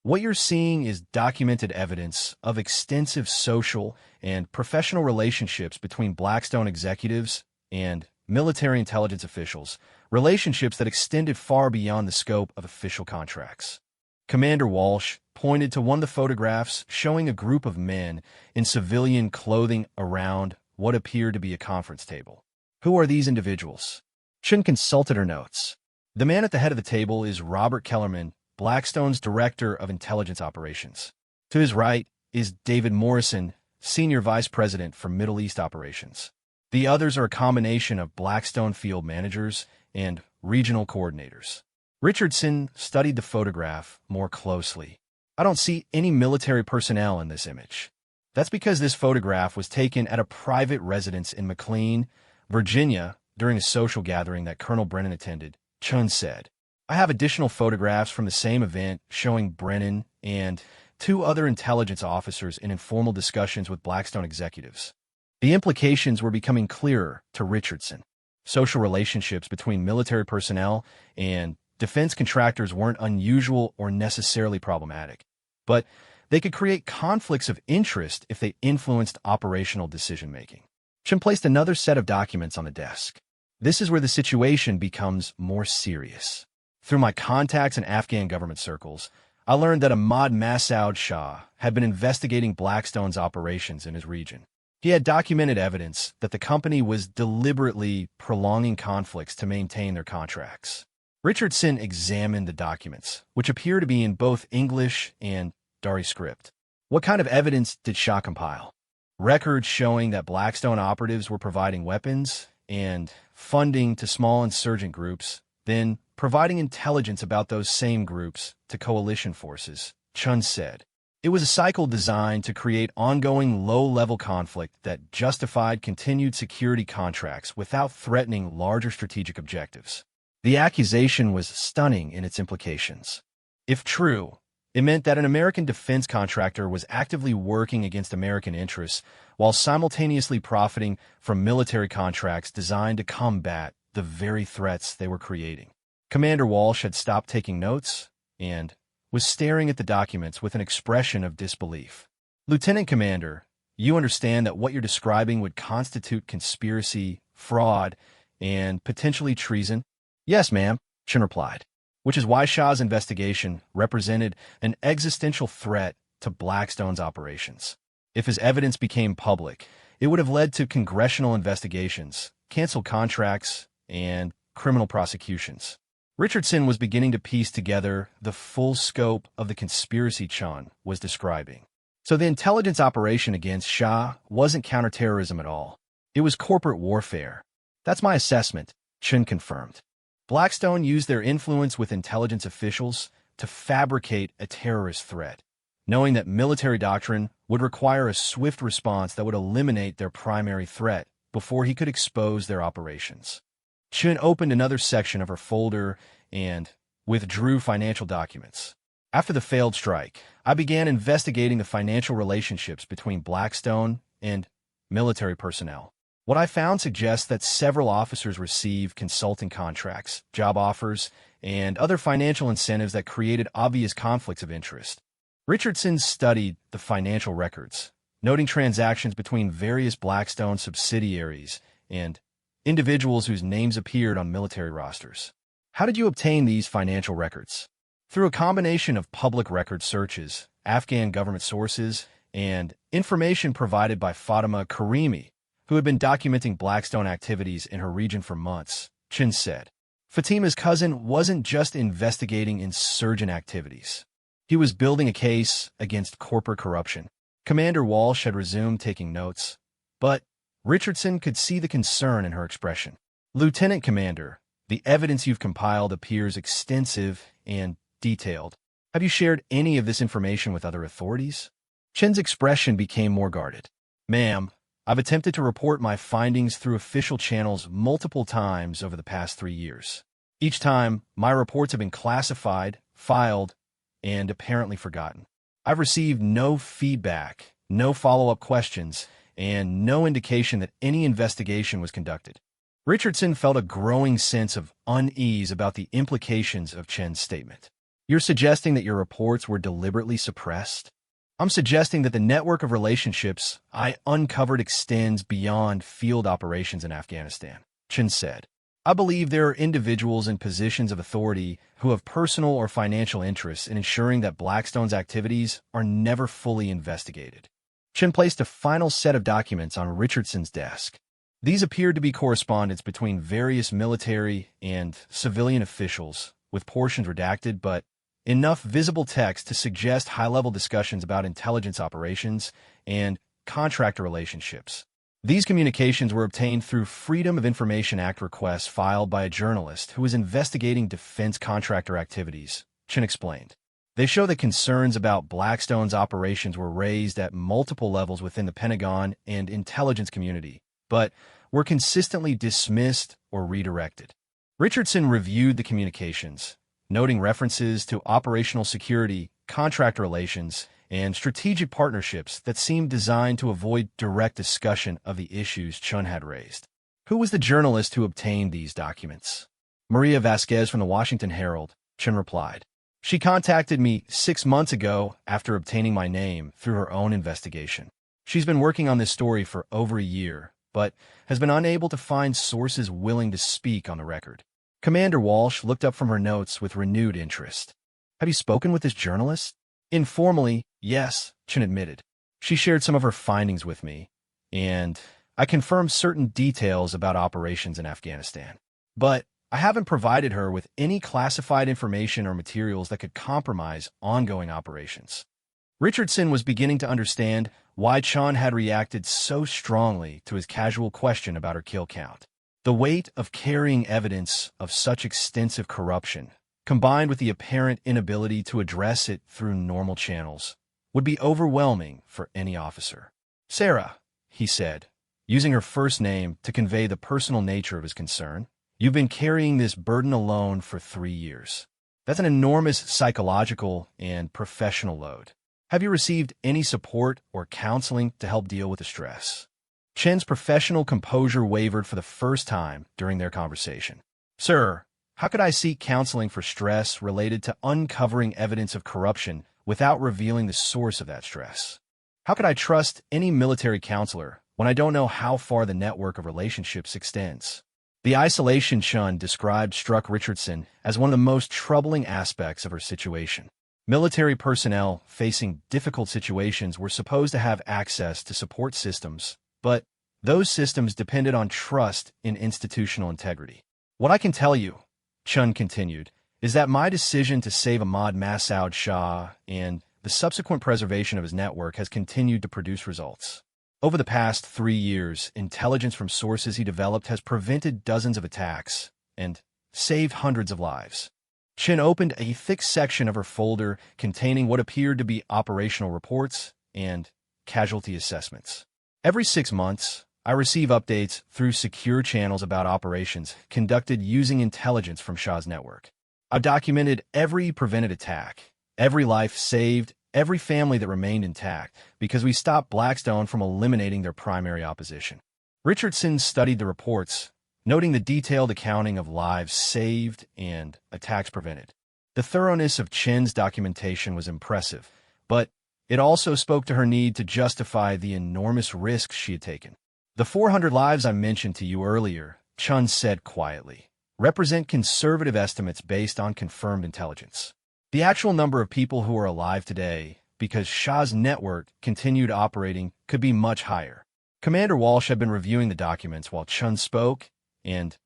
What you're seeing is documented evidence of extensive social and professional relationships between Blackstone executives and military intelligence officials, relationships that extended far beyond the scope of official contracts. Commander Walsh pointed to one of the photographs showing a group of men in civilian clothing around what appeared to be a conference table. Who are these individuals? Chen consulted her notes. The man at the head of the table is Robert Kellerman, Blackstone's Director of Intelligence Operations. To his right is David Morrison, Senior Vice President for Middle East Operations. The others are a combination of Blackstone field managers and regional coordinators. Richardson studied the photograph more closely. I don't see any military personnel in this image. That's because this photograph was taken at a private residence in McLean, Virginia, during a social gathering that Colonel Brennan attended, Chun said. I have additional photographs from the same event showing Brennan and two other intelligence officers in informal discussions with Blackstone executives. The implications were becoming clearer to Richardson. Social relationships between military personnel and defense contractors weren't unusual or necessarily problematic, but they could create conflicts of interest if they influenced operational decision-making. Chun placed another set of documents on the desk. This is where the situation becomes more serious. Through my contacts in Afghan government circles, I learned that Ahmad Massoud Shah had been investigating Blackstone's operations in his region. He had documented evidence that the company was deliberately prolonging conflicts to maintain their contracts. Richardson examined the documents, which appear to be in both English and Dari script. What kind of evidence did Shah compile? Records showing that Blackstone operatives were providing weapons and funding to small insurgent groups, then providing intelligence about those same groups to coalition forces, Chun said. It was a cycle designed to create ongoing low-level conflict that justified continued security contracts without threatening larger strategic objectives. The accusation was stunning in its implications. If true, it meant that an American defense contractor was actively working against American interests while simultaneously profiting from military contracts designed to combat the very threats they were creating. Commander Walsh had stopped taking notes and was staring at the documents with an expression of disbelief. Lieutenant Commander, you understand that what you're describing would constitute conspiracy, fraud, and potentially treason? Yes, ma'am, Chun replied, which is why Shah's investigation represented an existential threat to Blackstone's operations. If his evidence became public, it would have led to congressional investigations, canceled contracts, and criminal prosecutions. Richardson was beginning to piece together the full scope of the conspiracy Chun was describing. So the intelligence operation against Shah wasn't counterterrorism at all. It was corporate warfare. That's my assessment, Chun confirmed. Blackstone used their influence with intelligence officials to fabricate a terrorist threat, knowing that military doctrine would require a swift response that would eliminate their primary threat before he could expose their operations. Chun opened another section of her folder and withdrew financial documents. After the failed strike, I began investigating the financial relationships between Blackstone and military personnel. What I found suggests that several officers received consulting contracts, job offers, and other financial incentives that created obvious conflicts of interest. Richardson studied the financial records, noting transactions between various Blackstone subsidiaries and individuals whose names appeared on military rosters. How did you obtain these financial records? Through a combination of public record searches, Afghan government sources, and information provided by Fatima Karimi, who had been documenting Blackstone activities in her region for months, Chun said. Fatima's cousin wasn't just investigating insurgent activities. He was building a case against corporate corruption. Commander Walsh had resumed taking notes, but Richardson could see the concern in her expression. Lieutenant Commander, the evidence you've compiled appears extensive and detailed. Have you shared any of this information with other authorities? Chen's expression became more guarded. Ma'am, I've attempted to report my findings through official channels multiple times over the past 3 years. Each time, my reports have been classified, filed, and apparently forgotten. I've received no feedback, no follow-up questions, and no indication that any investigation was conducted. Richardson felt a growing sense of unease about the implications of Chen's statement. You're suggesting that your reports were deliberately suppressed? I'm suggesting that the network of relationships I uncovered extends beyond field operations in Afghanistan, Chen said. I believe there are individuals in positions of authority who have personal or financial interests in ensuring that Blackstone's activities are never fully investigated. Chen placed a final set of documents on Richardson's desk. These appeared to be correspondence between various military and civilian officials, with portions redacted, but enough visible text to suggest high-level discussions about intelligence operations and contractor relationships. These communications were obtained through Freedom of Information Act requests filed by a journalist who was investigating defense contractor activities, Chen explained. They show that concerns about Blackstone's operations were raised at multiple levels within the Pentagon and intelligence community, but were consistently dismissed or redirected. Richardson reviewed the communications, noting references to operational security, contractor relations, and strategic partnerships that seemed designed to avoid direct discussion of the issues Chun had raised. Who was the journalist who obtained these documents? Maria Vasquez from the Washington Herald, Chun replied. She contacted me 6 months ago after obtaining my name through her own investigation. She's been working on this story for over a year, but has been unable to find sources willing to speak on the record. Commander Walsh looked up from her notes with renewed interest. Have you spoken with this journalist? Informally, yes, Chun admitted. She shared some of her findings with me, and I confirmed certain details about operations in Afghanistan. But I haven't provided her with any classified information or materials that could compromise ongoing operations. Richardson was beginning to understand why Chun had reacted so strongly to his casual question about her kill count. The weight of carrying evidence of such extensive corruption, combined with the apparent inability to address it through normal channels, would be overwhelming for any officer. Sarah, he said, using her first name to convey the personal nature of his concern, you've been carrying this burden alone for 3 years. That's an enormous psychological and professional load. Have you received any support or counseling to help deal with the stress? Chen's professional composure wavered for the first time during their conversation. Sir, how could I seek counseling for stress related to uncovering evidence of corruption without revealing the source of that stress? How could I trust any military counselor when I don't know how far the network of relationships extends? The isolation Chun described struck Richardson as one of the most troubling aspects of her situation. Military personnel facing difficult situations were supposed to have access to support systems, but those systems depended on trust in institutional integrity. What I can tell you, Chun continued, is that my decision to save Ahmad Massoud Shah and the subsequent preservation of his network has continued to produce results. Over the past 3 years, intelligence from sources he developed has prevented dozens of attacks and saved hundreds of lives. Chin opened a thick section of her folder containing what appeared to be operational reports and casualty assessments. Every 6 months, I receive updates through secure channels about operations conducted using intelligence from Shah's network. I've documented every prevented attack, every life saved, every family that remained intact, because we stopped Blackstone from eliminating their primary opposition. Richardson studied the reports, noting the detailed accounting of lives saved and attacks prevented. The thoroughness of Chen's documentation was impressive, but it also spoke to her need to justify the enormous risks she had taken. The 400 lives I mentioned to you earlier, Chun said quietly, represent conservative estimates based on confirmed intelligence. The actual number of people who are alive today, because Shah's network continued operating, could be much higher. Commander Walsh had been reviewing the documents while Chun spoke, and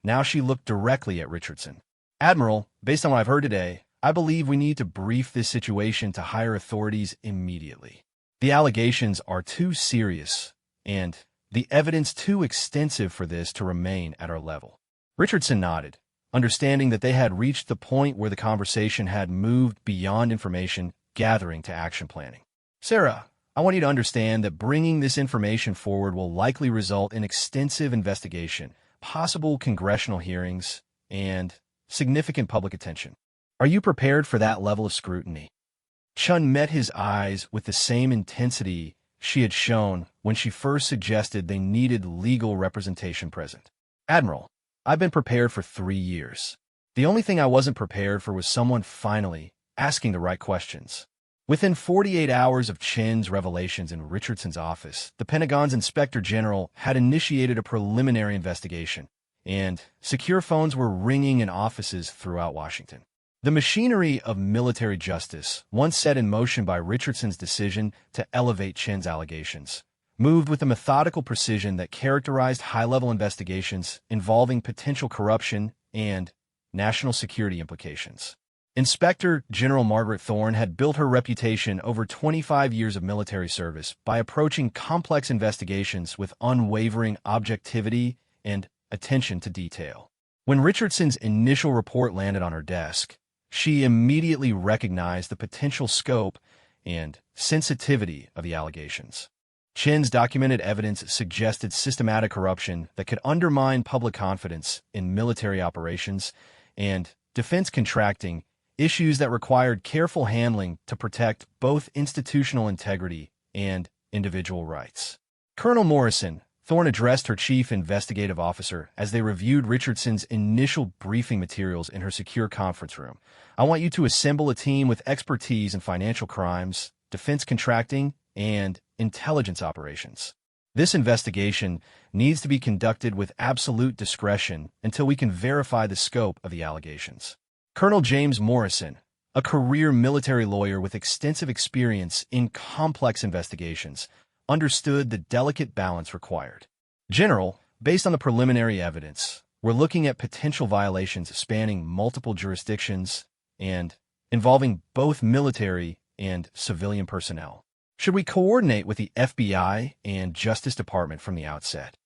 now she looked directly at Richardson. Admiral, based on what I've heard today, I believe we need to brief this situation to higher authorities immediately. The allegations are too serious, and the evidence too extensive for this to remain at our level. Richardson nodded, understanding that they had reached the point where the conversation had moved beyond information gathering to action planning. Sarah, I want you to understand that bringing this information forward will likely result in extensive investigation, possible congressional hearings, and significant public attention. Are you prepared for that level of scrutiny? Chun met his eyes with the same intensity she had shown when she first suggested they needed legal representation present. Admiral, I've been prepared for 3 years. The only thing I wasn't prepared for was someone finally asking the right questions. Within 48 hours of Chen's revelations in Richardson's office, the Pentagon's Inspector General had initiated a preliminary investigation, and secure phones were ringing in offices throughout Washington. The machinery of military justice, once set in motion by Richardson's decision to elevate Chen's allegations, moved with a methodical precision that characterized high-level investigations involving potential corruption and national security implications. Inspector General Margaret Thorne had built her reputation over 25 years of military service by approaching complex investigations with unwavering objectivity and attention to detail. When Richardson's initial report landed on her desk, she immediately recognized the potential scope and sensitivity of the allegations. Chin's documented evidence suggested systematic corruption that could undermine public confidence in military operations and defense contracting, issues that required careful handling to protect both institutional integrity and individual rights. Colonel Morrison, Thorne addressed her chief investigative officer as they reviewed Richardson's initial briefing materials in her secure conference room. I want you to assemble a team with expertise in financial crimes, defense contracting, and intelligence operations. This investigation needs to be conducted with absolute discretion until we can verify the scope of the allegations. Colonel James Morrison, a career military lawyer with extensive experience in complex investigations, understood the delicate balance required. General, based on the preliminary evidence, we're looking at potential violations spanning multiple jurisdictions and involving both military and civilian personnel. Should we coordinate with the FBI and Justice Department from the outset?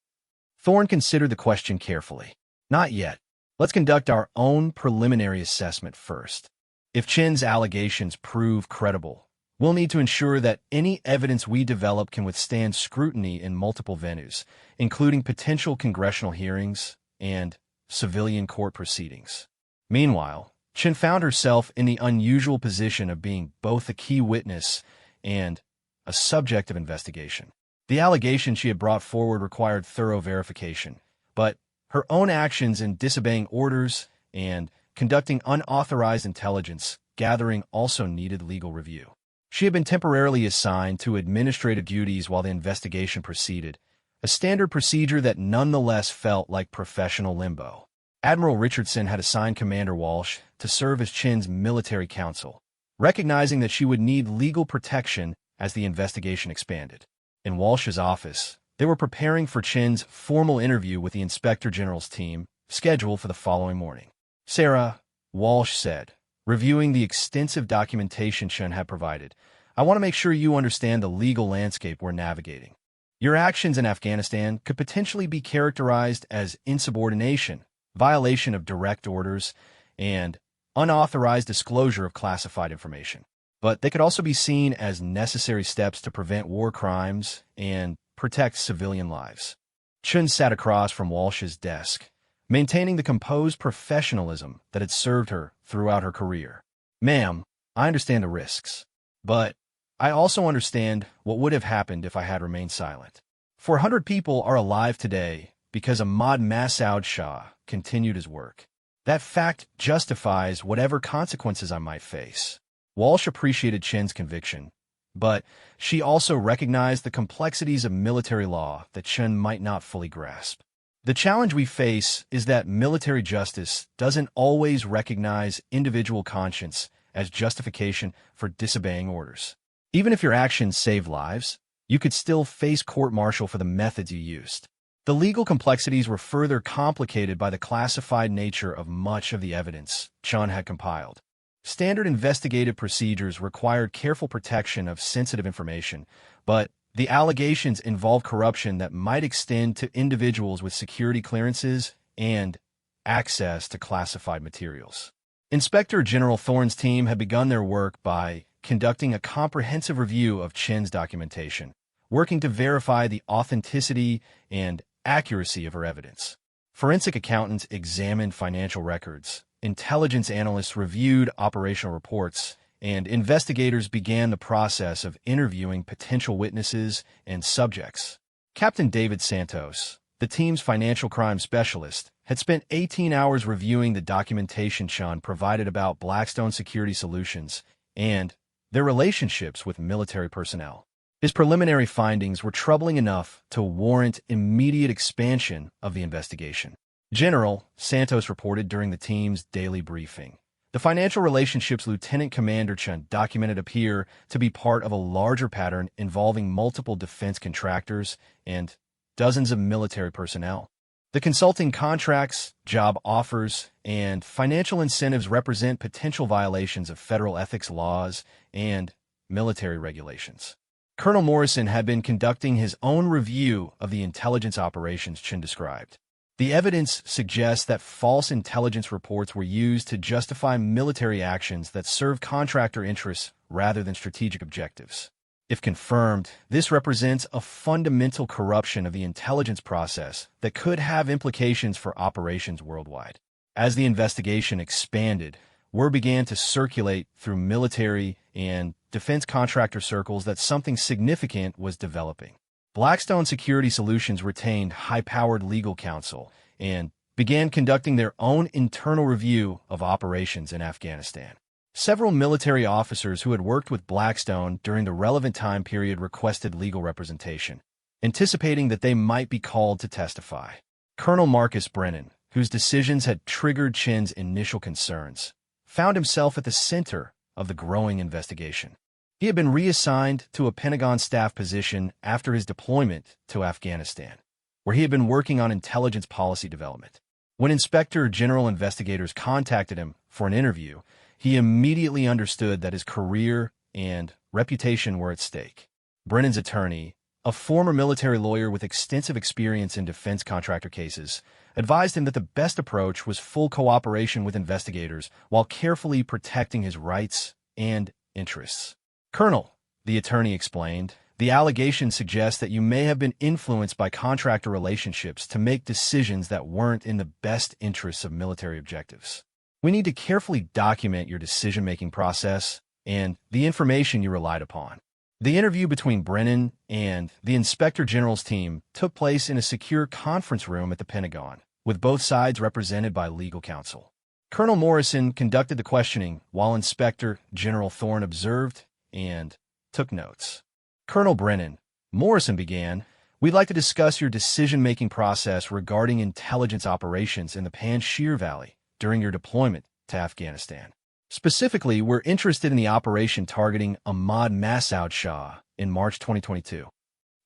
Thorne considered the question carefully. Not yet. Let's conduct our own preliminary assessment first. If Chin's allegations prove credible, we'll need to ensure that any evidence we develop can withstand scrutiny in multiple venues, including potential congressional hearings and civilian court proceedings. Meanwhile, Chin found herself in the unusual position of being both a key witness and a subject of investigation. The allegations she had brought forward required thorough verification, but her own actions in disobeying orders and conducting unauthorized intelligence gathering also needed legal review. She had been temporarily assigned to administrative duties while the investigation proceeded, a standard procedure that nonetheless felt like professional limbo. Admiral Richardson had assigned Commander Walsh to serve as Chin's military counsel, recognizing that she would need legal protection as the investigation expanded. In Walsh's office, they were preparing for Chin's formal interview with the Inspector General's team, scheduled for the following morning. "Sarah," Walsh said, reviewing the extensive documentation Chin had provided, "I want to make sure you understand the legal landscape we're navigating. Your actions in Afghanistan could potentially be characterized as insubordination, violation of direct orders, and unauthorized disclosure of classified information. But they could also be seen as necessary steps to prevent war crimes and protect civilian lives." Chun sat across from Walsh's desk, maintaining the composed professionalism that had served her throughout her career. "Ma'am, I understand the risks, but I also understand what would have happened if I had remained silent. 400 people are alive today because Ahmad Massoud Shah continued his work. That fact justifies whatever consequences I might face." Walsh appreciated Chin's conviction, but she also recognized the complexities of military law that Chin might not fully grasp. "The challenge we face is that military justice doesn't always recognize individual conscience as justification for disobeying orders. Even if your actions save lives, you could still face court-martial for the methods you used." The legal complexities were further complicated by the classified nature of much of the evidence Chin had compiled. Standard investigative procedures required careful protection of sensitive information, but the allegations involved corruption that might extend to individuals with security clearances and access to classified materials. Inspector General Thorne's team had begun their work by conducting a comprehensive review of Chin's documentation, working to verify the authenticity and accuracy of her evidence. Forensic accountants examined financial records, intelligence analysts reviewed operational reports, and investigators began the process of interviewing potential witnesses and subjects. Captain David Santos, the team's financial crime specialist, had spent 18 hours reviewing the documentation Chin provided about Blackstone Security Solutions and their relationships with military personnel. His preliminary findings were troubling enough to warrant immediate expansion of the investigation. "General," Santos reported during the team's daily briefing, "the financial relationships Lieutenant Commander Chin documented appear to be part of a larger pattern involving multiple defense contractors and dozens of military personnel. The consulting contracts, job offers, and financial incentives represent potential violations of federal ethics laws and military regulations." Colonel Morrison had been conducting his own review of the intelligence operations Chin described. The evidence suggests that false intelligence reports were used to justify military actions that serve contractor interests rather than strategic objectives. If confirmed, this represents a fundamental corruption of the intelligence process that could have implications for operations worldwide. As the investigation expanded, word began to circulate through military and defense contractor circles that something significant was developing. Blackstone Security Solutions retained high-powered legal counsel and began conducting their own internal review of operations in Afghanistan. Several military officers who had worked with Blackstone during the relevant time period requested legal representation, anticipating that they might be called to testify. Colonel Marcus Brennan, whose decisions had triggered Chin's initial concerns, found himself at the center of the growing investigation. He had been reassigned to a Pentagon staff position after his deployment to Afghanistan, where he had been working on intelligence policy development. When Inspector General investigators contacted him for an interview, he immediately understood that his career and reputation were at stake. Brennan's attorney, a former military lawyer with extensive experience in defense contractor cases, advised him that the best approach was full cooperation with investigators while carefully protecting his rights and interests. Colonel, the attorney explained, the allegation suggests that you may have been influenced by contractor relationships to make decisions that weren't in the best interests of military objectives. We need to carefully document your decision-making process and the information you relied upon. The interview between Brennan and the Inspector General's team took place in a secure conference room at the Pentagon, with both sides represented by legal counsel. Colonel Morrison conducted the questioning while Inspector General Thorne observed and took notes. Colonel Brennan, Morrison began, we'd like to discuss your decision-making process regarding intelligence operations in the Panjshir Valley during your deployment to Afghanistan. Specifically, we're interested in the operation targeting Ahmad Massoud Shah in March 2022.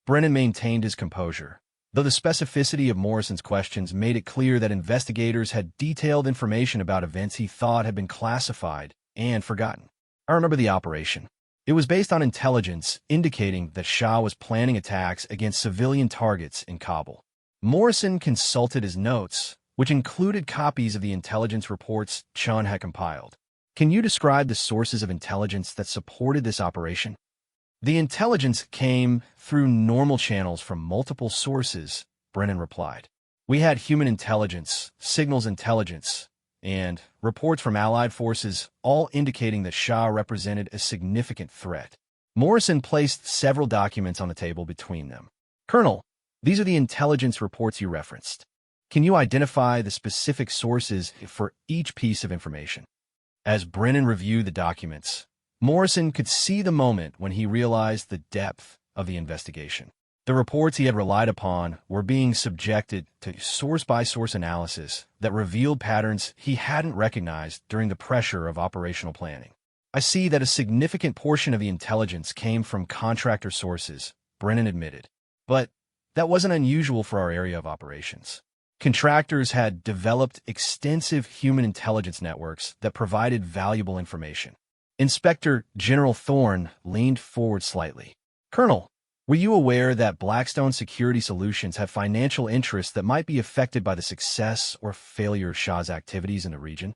Brennan maintained his composure, though the specificity of Morrison's questions made it clear that investigators had detailed information about events he thought had been classified and forgotten. I remember the operation. It was based on intelligence indicating that Shah was planning attacks against civilian targets in Kabul. Morrison consulted his notes, which included copies of the intelligence reports Chun had compiled. Can you describe the sources of intelligence that supported this operation? The intelligence came through normal channels from multiple sources, Brennan replied. We had human intelligence, signals intelligence, and reports from Allied forces, all indicating that Shah represented a significant threat. Morrison placed several documents on the table between them. Colonel, these are the intelligence reports you referenced. Can you identify the specific sources for each piece of information? As Brennan reviewed the documents, Morrison could see the moment when he realized the depth of the investigation. The reports he had relied upon were being subjected to source-by-source analysis that revealed patterns he hadn't recognized during the pressure of operational planning. I see that a significant portion of the intelligence came from contractor sources, Brennan admitted. But that wasn't unusual for our area of operations. Contractors had developed extensive human intelligence networks that provided valuable information. Inspector General Thorne leaned forward slightly. Colonel, were you aware that Blackstone Security Solutions have financial interests that might be affected by the success or failure of Shah's activities in the region?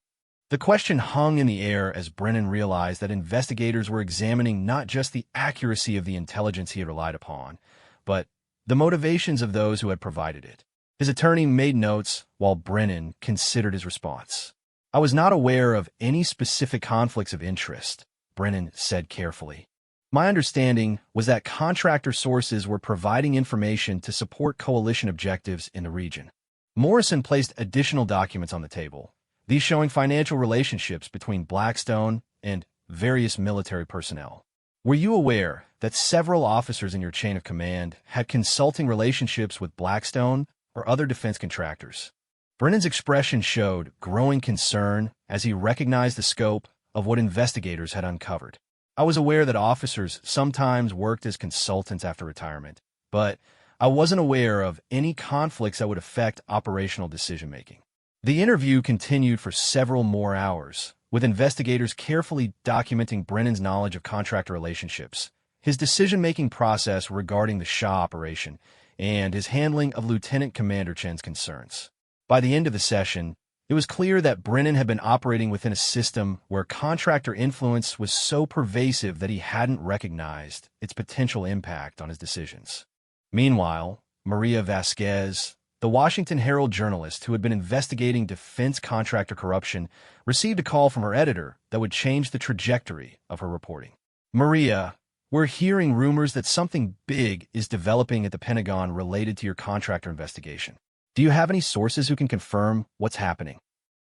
The question hung in the air as Brennan realized that investigators were examining not just the accuracy of the intelligence he had relied upon, but the motivations of those who had provided it. His attorney made notes while Brennan considered his response. I was not aware of any specific conflicts of interest, Brennan said carefully. My understanding was that contractor sources were providing information to support coalition objectives in the region. Morrison placed additional documents on the table, these showing financial relationships between Blackstone and various military personnel. Were you aware that several officers in your chain of command had consulting relationships with Blackstone or other defense contractors? Brennan's expression showed growing concern as he recognized the scope of what investigators had uncovered. I was aware that officers sometimes worked as consultants after retirement, but I wasn't aware of any conflicts that would affect operational decision-making. The interview continued for several more hours, with investigators carefully documenting Brennan's knowledge of contractor relationships, his decision-making process regarding the Shah operation, and his handling of Lieutenant Commander Chen's concerns. By the end of the session, It was clear that Brennan had been operating within a system where contractor influence was so pervasive that he hadn't recognized its potential impact on his decisions. Meanwhile, Maria Vasquez, the Washington Herald journalist who had been investigating defense contractor corruption, received a call from her editor that would change the trajectory of her reporting. "Maria, we're hearing rumors that something big is developing at the Pentagon related to your contractor investigation. Do you have any sources who can confirm what's happening?"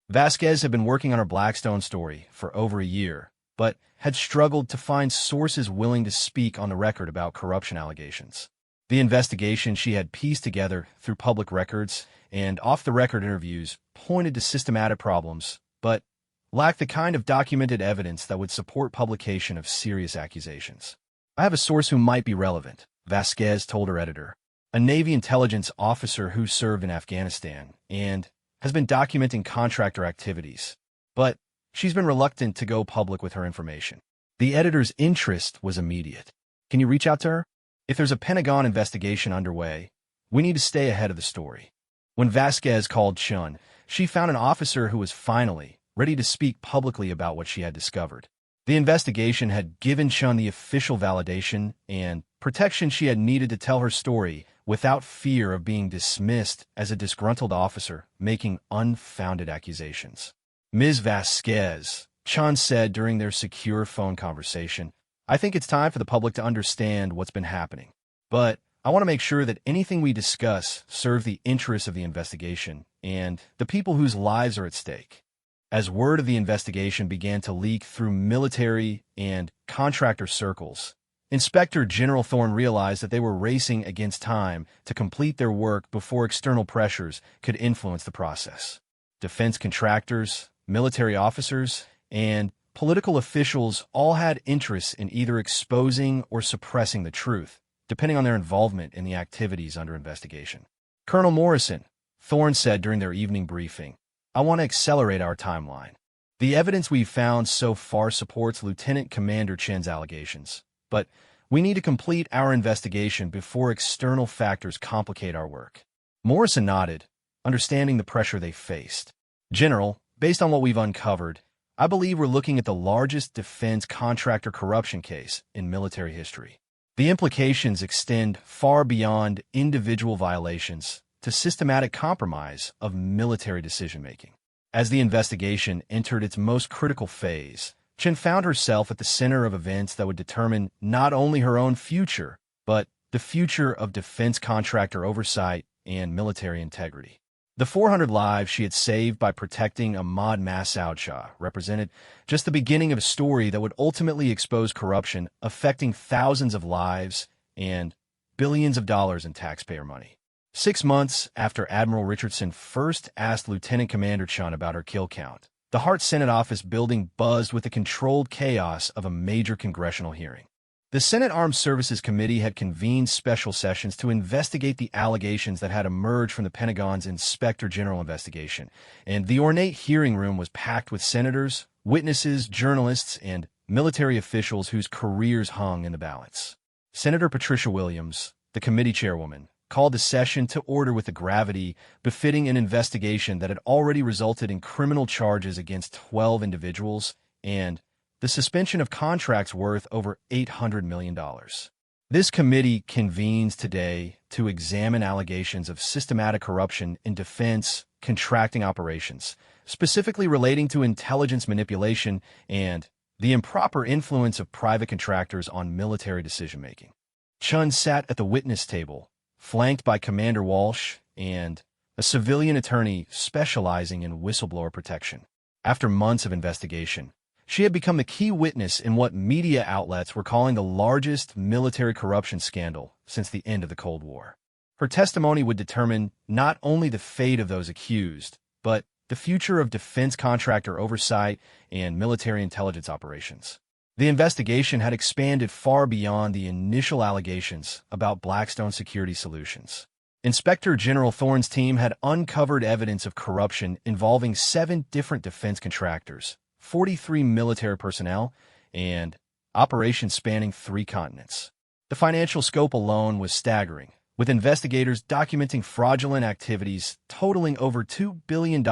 Vasquez had been working on her Blackstone story for over a year, but had struggled to find sources willing to speak on the record about corruption allegations. The investigation she had pieced together through public records and off-the-record interviews pointed to systematic problems, but lacked the kind of documented evidence that would support publication of serious accusations. "I have a source who might be relevant," Vasquez told her editor, a Navy intelligence officer who served in Afghanistan and has been documenting contractor activities, but she's been reluctant to go public with her information. The editor's interest was immediate. "Can you reach out to her? If there's a Pentagon investigation underway, we need to stay ahead of the story." When Vasquez called Chun, she found an officer who was finally ready to speak publicly about what she had discovered. The investigation had given Chun the official validation and protection she had needed to tell her story without fear of being dismissed as a disgruntled officer making unfounded accusations. "Ms. Vasquez," Chun said during their secure phone conversation, "I think it's time for the public to understand what's been happening. But I want to make sure that anything we discuss serves the interests of the investigation and the people whose lives are at stake." As word of the investigation began to leak through military and contractor circles, Inspector General Thorne realized that they were racing against time to complete their work before external pressures could influence the process. Defense contractors, military officers, and political officials all had interests in either exposing or suppressing the truth, depending on their involvement in the activities under investigation. "Colonel Morrison," Thorne said during their evening briefing, "I want to accelerate our timeline. The evidence we've found so far supports Lieutenant Commander Chen's allegations, but we need to complete our investigation before external factors complicate our work." Morrison nodded, understanding the pressure they faced. "General, based on what we've uncovered, I believe we're looking at the largest defense contractor corruption case in military history. The implications extend far beyond individual violations to systematic compromise of military decision-making." As the investigation entered its most critical phase, Chen found herself at the center of events that would determine not only her own future, but the future of defense contractor oversight and military integrity. The 400 lives she had saved by protecting Ahmad Massoud Shah represented just the beginning of a story that would ultimately expose corruption affecting thousands of lives and billions of dollars in taxpayer money. 6 months after Admiral Richardson first asked Lieutenant Commander Chun about her kill count, the Hart Senate office building buzzed with the controlled chaos of a major congressional hearing. The Senate Armed Services Committee had convened special sessions to investigate the allegations that had emerged from the Pentagon's Inspector General investigation, and the ornate hearing room was packed with senators, witnesses, journalists, and military officials whose careers hung in the balance. Senator Patricia Williams, the committee chairwoman, called the session to order with the gravity befitting an investigation that had already resulted in criminal charges against 12 individuals and the suspension of contracts worth over $800 million. This committee convenes today to examine allegations of systematic corruption in defense contracting operations, specifically relating to intelligence manipulation and the improper influence of private contractors on military decision-making. Chun sat at the witness table, flanked by Commander Walsh and a civilian attorney specializing in whistleblower protection. After months of investigation, she had become the key witness in what media outlets were calling the largest military corruption scandal since the end of the Cold War. Her testimony would determine not only the fate of those accused, but the future of defense contractor oversight and military intelligence operations. The investigation had expanded far beyond the initial allegations about Blackstone Security Solutions. Inspector General Thorne's team had uncovered evidence of corruption involving 7 different defense contractors, 43 military personnel, and operations spanning 3 continents. The financial scope alone was staggering, with investigators documenting fraudulent activities totaling over $2 billion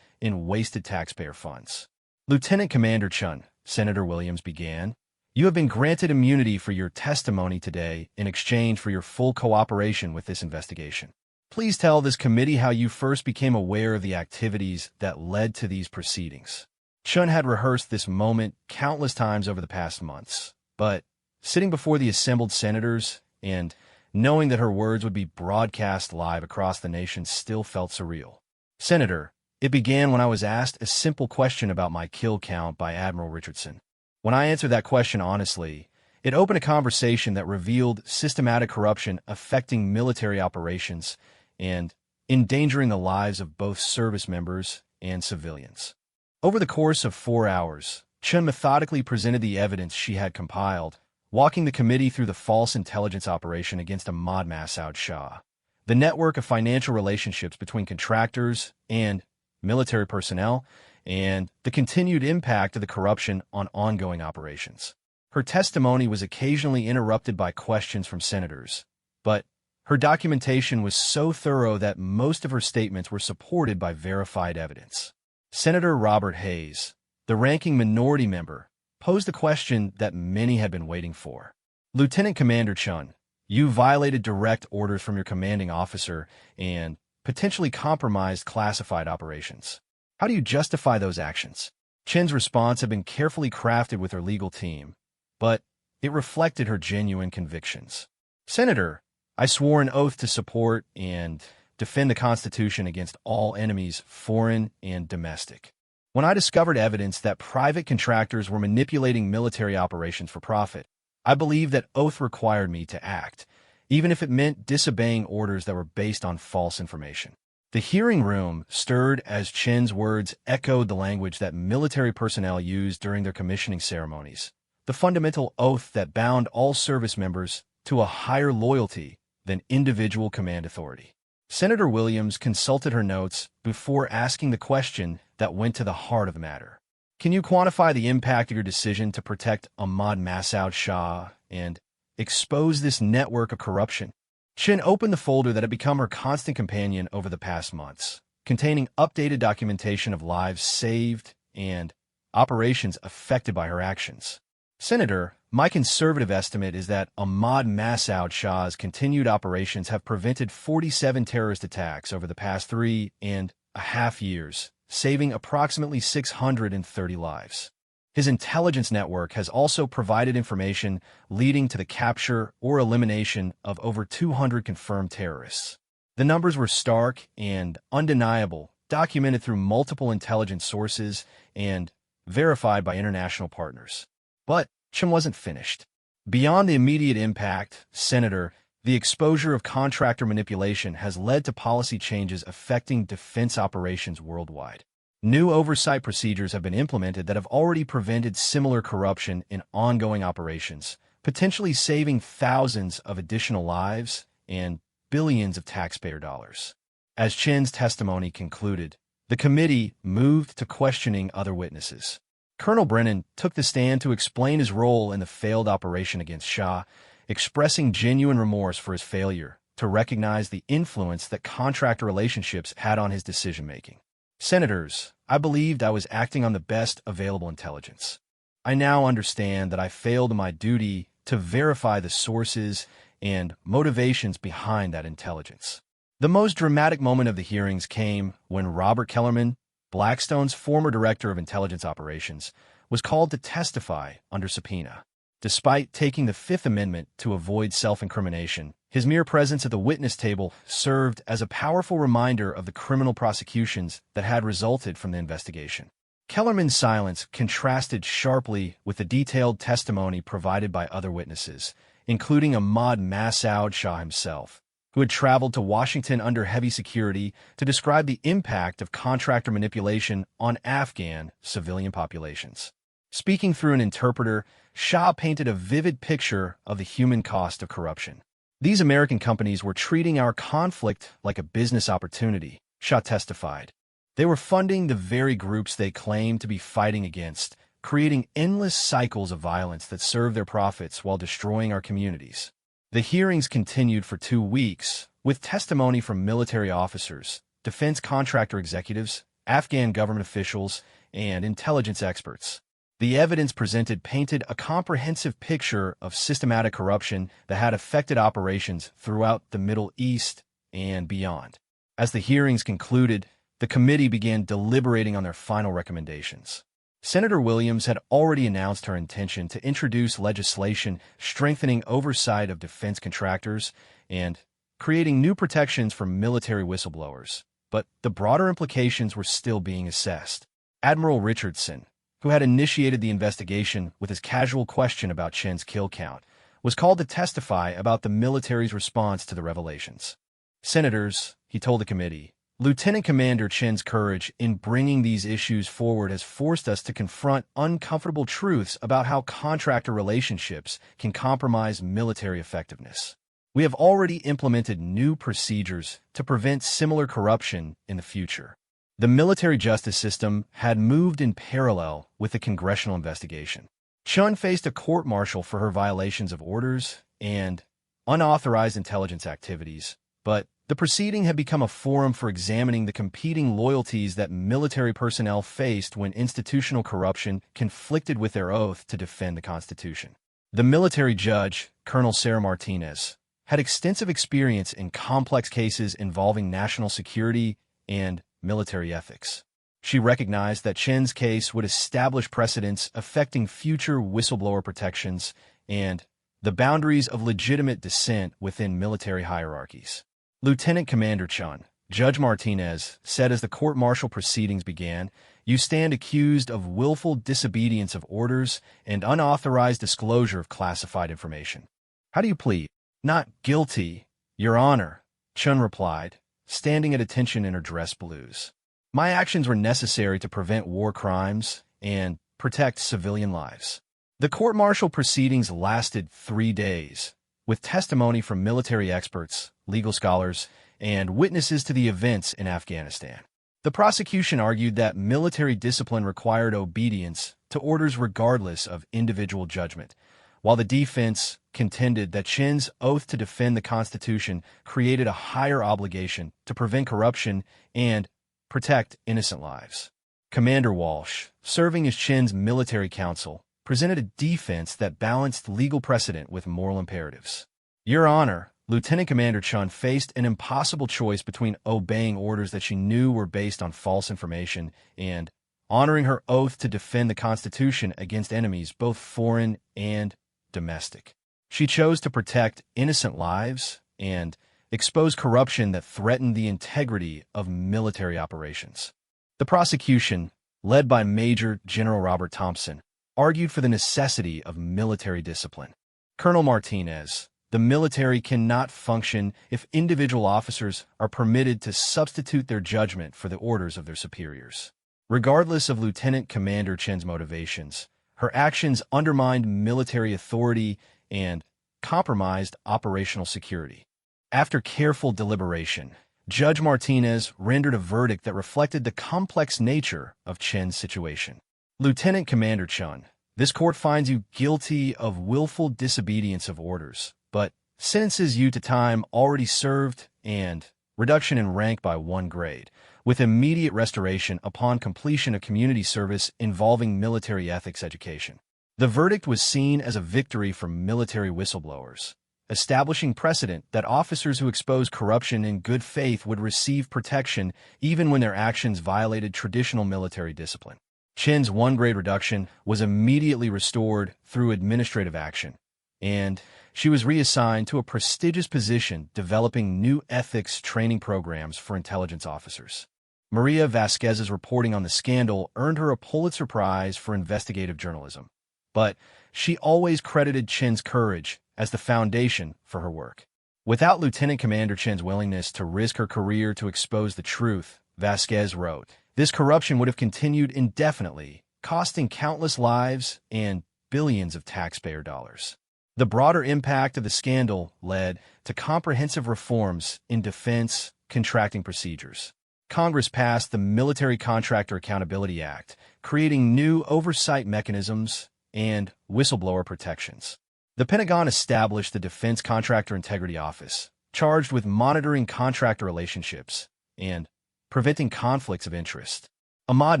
in wasted taxpayer funds. Lieutenant Commander Chun, Senator Williams began, you have been granted immunity for your testimony today in exchange for your full cooperation with this investigation. Please tell this committee how you first became aware of the activities that led to these proceedings. Chun had rehearsed this moment countless times over the past months, but sitting before the assembled senators and knowing that her words would be broadcast live across the nation still felt surreal. Senator, it began when I was asked a simple question about my kill count by Admiral Richardson. When I answered that question honestly, it opened a conversation that revealed systematic corruption affecting military operations and endangering the lives of both service members and civilians. Over the course of 4 hours, Chun methodically presented the evidence she had compiled, walking the committee through the false intelligence operation against Ahmad Massoud Shah, the network of financial relationships between contractors and military personnel, and the continued impact of the corruption on ongoing operations. Her testimony was occasionally interrupted by questions from senators, but her documentation was so thorough that most of her statements were supported by verified evidence. Senator Robert Hayes, the ranking minority member, posed a question that many had been waiting for. Lieutenant Commander Chun, you violated direct orders from your commanding officer and potentially compromised classified operations. How do you justify those actions? Chun's response had been carefully crafted with her legal team, but it reflected her genuine convictions. Senator, I swore an oath to support and defend the Constitution against all enemies, foreign and domestic. When I discovered evidence that private contractors were manipulating military operations for profit, I believed that oath required me to act, even if it meant disobeying orders that were based on false information. The hearing room stirred as Chun's words echoed the language that military personnel used during their commissioning ceremonies, the fundamental oath that bound all service members to a higher loyalty than individual command authority. Senator Williams consulted her notes before asking the question that went to the heart of the matter. Can you quantify the impact of your decision to protect Ahmad Massoud Shah and expose this network of corruption? Chun opened the folder that had become her constant companion over the past months, containing updated documentation of lives saved and operations affected by her actions. Senator, my conservative estimate is that Ahmad Massoud Shah's continued operations have prevented 47 terrorist attacks over the past 3.5 years, saving approximately 630 lives. His intelligence network has also provided information leading to the capture or elimination of over 200 confirmed terrorists. The numbers were stark and undeniable, documented through multiple intelligence sources and verified by international partners. But Chun wasn't finished. Beyond the immediate impact, Senator, the exposure of contractor manipulation has led to policy changes affecting defense operations worldwide. New oversight procedures have been implemented that have already prevented similar corruption in ongoing operations, potentially saving thousands of additional lives and billions of taxpayer dollars. As Chun's testimony concluded, the committee moved to questioning other witnesses. Colonel Brennan took the stand to explain his role in the failed operation against Shah, expressing genuine remorse for his failure to recognize the influence that contractor relationships had on his decision-making. Senators, I believed I was acting on the best available intelligence. I now understand that I failed in my duty to verify the sources and motivations behind that intelligence. The most dramatic moment of the hearings came when Robert Kellerman, Blackstone's former director of intelligence operations, was called to testify under subpoena. Despite taking the Fifth Amendment to avoid self-incrimination, his mere presence at the witness table served as a powerful reminder of the criminal prosecutions that had resulted from the investigation. Kellerman's silence contrasted sharply with the detailed testimony provided by other witnesses, including Ahmad Massoud Shah himself, who had traveled to Washington under heavy security to describe the impact of contractor manipulation on Afghan civilian populations. Speaking through an interpreter, Shah painted a vivid picture of the human cost of corruption. These American companies were treating our conflict like a business opportunity, Shah testified. They were funding the very groups they claimed to be fighting against, creating endless cycles of violence that serve their profits while destroying our communities. The hearings continued for 2 weeks, with testimony from military officers, defense contractor executives, Afghan government officials, and intelligence experts. The evidence presented painted a comprehensive picture of systematic corruption that had affected operations throughout the Middle East and beyond. As the hearings concluded, the committee began deliberating on their final recommendations. Senator Williams had already announced her intention to introduce legislation strengthening oversight of defense contractors and creating new protections for military whistleblowers, but the broader implications were still being assessed. Admiral Richardson, who had initiated the investigation with his casual question about Chen's kill count, was called to testify about the military's response to the revelations. Senators, he told the committee, Lieutenant Commander Chen's courage in bringing these issues forward has forced us to confront uncomfortable truths about how contractor relationships can compromise military effectiveness. We have already implemented new procedures to prevent similar corruption in the future. The military justice system had moved in parallel with the congressional investigation. Chen faced a court-martial for her violations of orders and unauthorized intelligence activities, but the proceeding had become a forum for examining the competing loyalties that military personnel faced when institutional corruption conflicted with their oath to defend the Constitution. The military judge, Colonel Sarah Martinez, had extensive experience in complex cases involving national security and military ethics. She recognized that Chen's case would establish precedents affecting future whistleblower protections and the boundaries of legitimate dissent within military hierarchies. Lieutenant Commander Chen, Judge Martinez, said as the court-martial proceedings began, "You stand accused of willful disobedience of orders and unauthorized disclosure of classified information. How do you plead?" "Not guilty, Your Honor," Chen replied, standing at attention in her dress blues. "My actions were necessary to prevent war crimes and protect civilian lives." The court-martial proceedings lasted 3 days, with testimony from military experts, legal scholars, and witnesses to the events in Afghanistan. The prosecution argued that military discipline required obedience to orders regardless of individual judgment, while the defense contended that Chen's oath to defend the Constitution created a higher obligation to prevent corruption and protect innocent lives. Commander Walsh, serving as Chen's military counsel, presented a defense that balanced legal precedent with moral imperatives. "Your Honor," Lieutenant Commander Chen faced an impossible choice between obeying orders that she knew were based on false information and honoring her oath to defend the Constitution against enemies, both foreign and domestic. She chose to protect innocent lives and expose corruption that threatened the integrity of military operations. The prosecution, led by Major General Robert Thompson, argued for the necessity of military discipline. Colonel Martinez, "The military cannot function if individual officers are permitted to substitute their judgment for the orders of their superiors." Regardless of Lieutenant Commander Chen's motivations, her actions undermined military authority and compromised operational security. After careful deliberation, Judge Martinez rendered a verdict that reflected the complex nature of Chen's situation. "Lieutenant Commander Chen, this court finds you guilty of willful disobedience of orders, but sentences you to time already served and reduction in rank by 1 grade, with immediate restoration upon completion of community service involving military ethics education." The verdict was seen as a victory for military whistleblowers, establishing precedent that officers who expose corruption in good faith would receive protection even when their actions violated traditional military discipline. Chen's 1-grade reduction was immediately restored through administrative action, and she was reassigned to a prestigious position developing new ethics training programs for intelligence officers. Maria Vasquez's reporting on the scandal earned her a Pulitzer Prize for investigative journalism, but she always credited Chen's courage as the foundation for her work. Without Lieutenant Commander Chen's willingness to risk her career to expose the truth, Vasquez wrote, "This corruption would have continued indefinitely, costing countless lives and billions of taxpayer dollars." The broader impact of the scandal led to comprehensive reforms in defense contracting procedures. Congress passed the Military Contractor Accountability Act, creating new oversight mechanisms and whistleblower protections. The Pentagon established the Defense Contractor Integrity Office, charged with monitoring contractor relationships and preventing conflicts of interest. Ahmad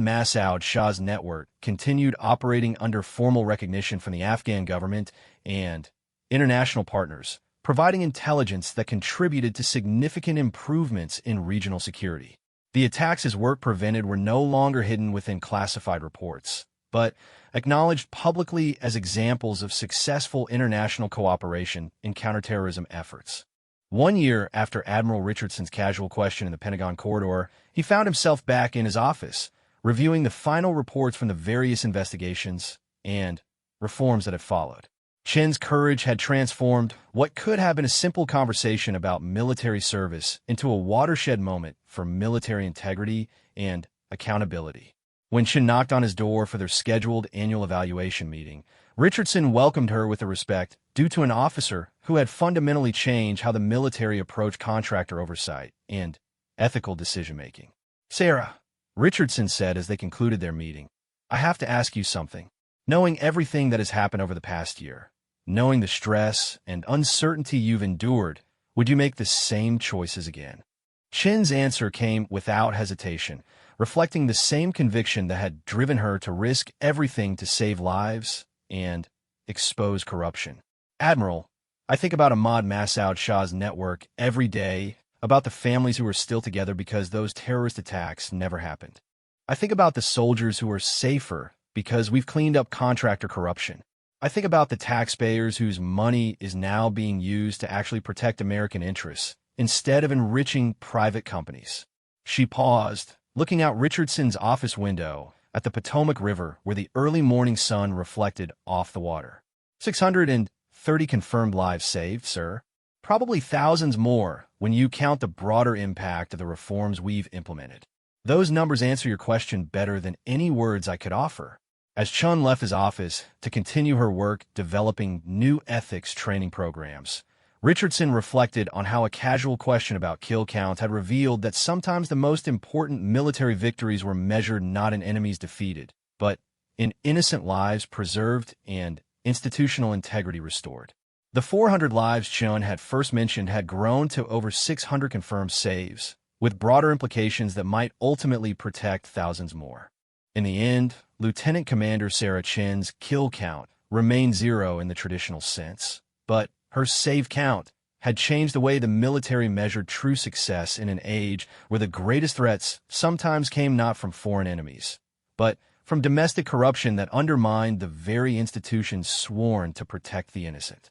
Massoud Shah's network continued operating under formal recognition from the Afghan government and international partners, providing intelligence that contributed to significant improvements in regional security. The attacks his work prevented were no longer hidden within classified reports, but acknowledged publicly as examples of successful international cooperation in counterterrorism efforts. 1 year after Admiral Richardson's casual question in the Pentagon corridor, he found himself back in his office, reviewing the final reports from the various investigations and reforms that had followed. Chen's courage had transformed what could have been a simple conversation about military service into a watershed moment for military integrity and accountability. When Chen knocked on his door for their scheduled annual evaluation meeting, Richardson welcomed her with a respect due to an officer who had fundamentally changed how the military approached contractor oversight and ethical decision-making. "Sarah," Richardson said as they concluded their meeting, "I have to ask you something. Knowing everything that has happened over the past year, knowing the stress and uncertainty you've endured, would you make the same choices again?" Chen's answer came without hesitation, reflecting the same conviction that had driven her to risk everything to save lives and expose corruption. "Admiral, I think about Ahmad Massoud Shah's network every day, about the families who are still together because those terrorist attacks never happened. I think about the soldiers who are safer because we've cleaned up contractor corruption. I think about the taxpayers whose money is now being used to actually protect American interests instead of enriching private companies." She paused, looking out Richardson's office window at the Potomac River where the early morning sun reflected off the water. 630 confirmed lives saved, sir. Probably thousands more when you count the broader impact of the reforms we've implemented. Those numbers answer your question better than any words I could offer. As Chun left his office to continue her work developing new ethics training programs, Richardson reflected on how a casual question about kill count had revealed that sometimes the most important military victories were measured not in enemies defeated, but in innocent lives preserved and institutional integrity restored. The 400 lives Chun had first mentioned had grown to over 600 confirmed saves, with broader implications that might ultimately protect thousands more. In the end, Lieutenant Commander Sarah Chen's kill count remained 0 in the traditional sense, but her save count had changed the way the military measured true success in an age where the greatest threats sometimes came not from foreign enemies, but from domestic corruption that undermined the very institutions sworn to protect the innocent.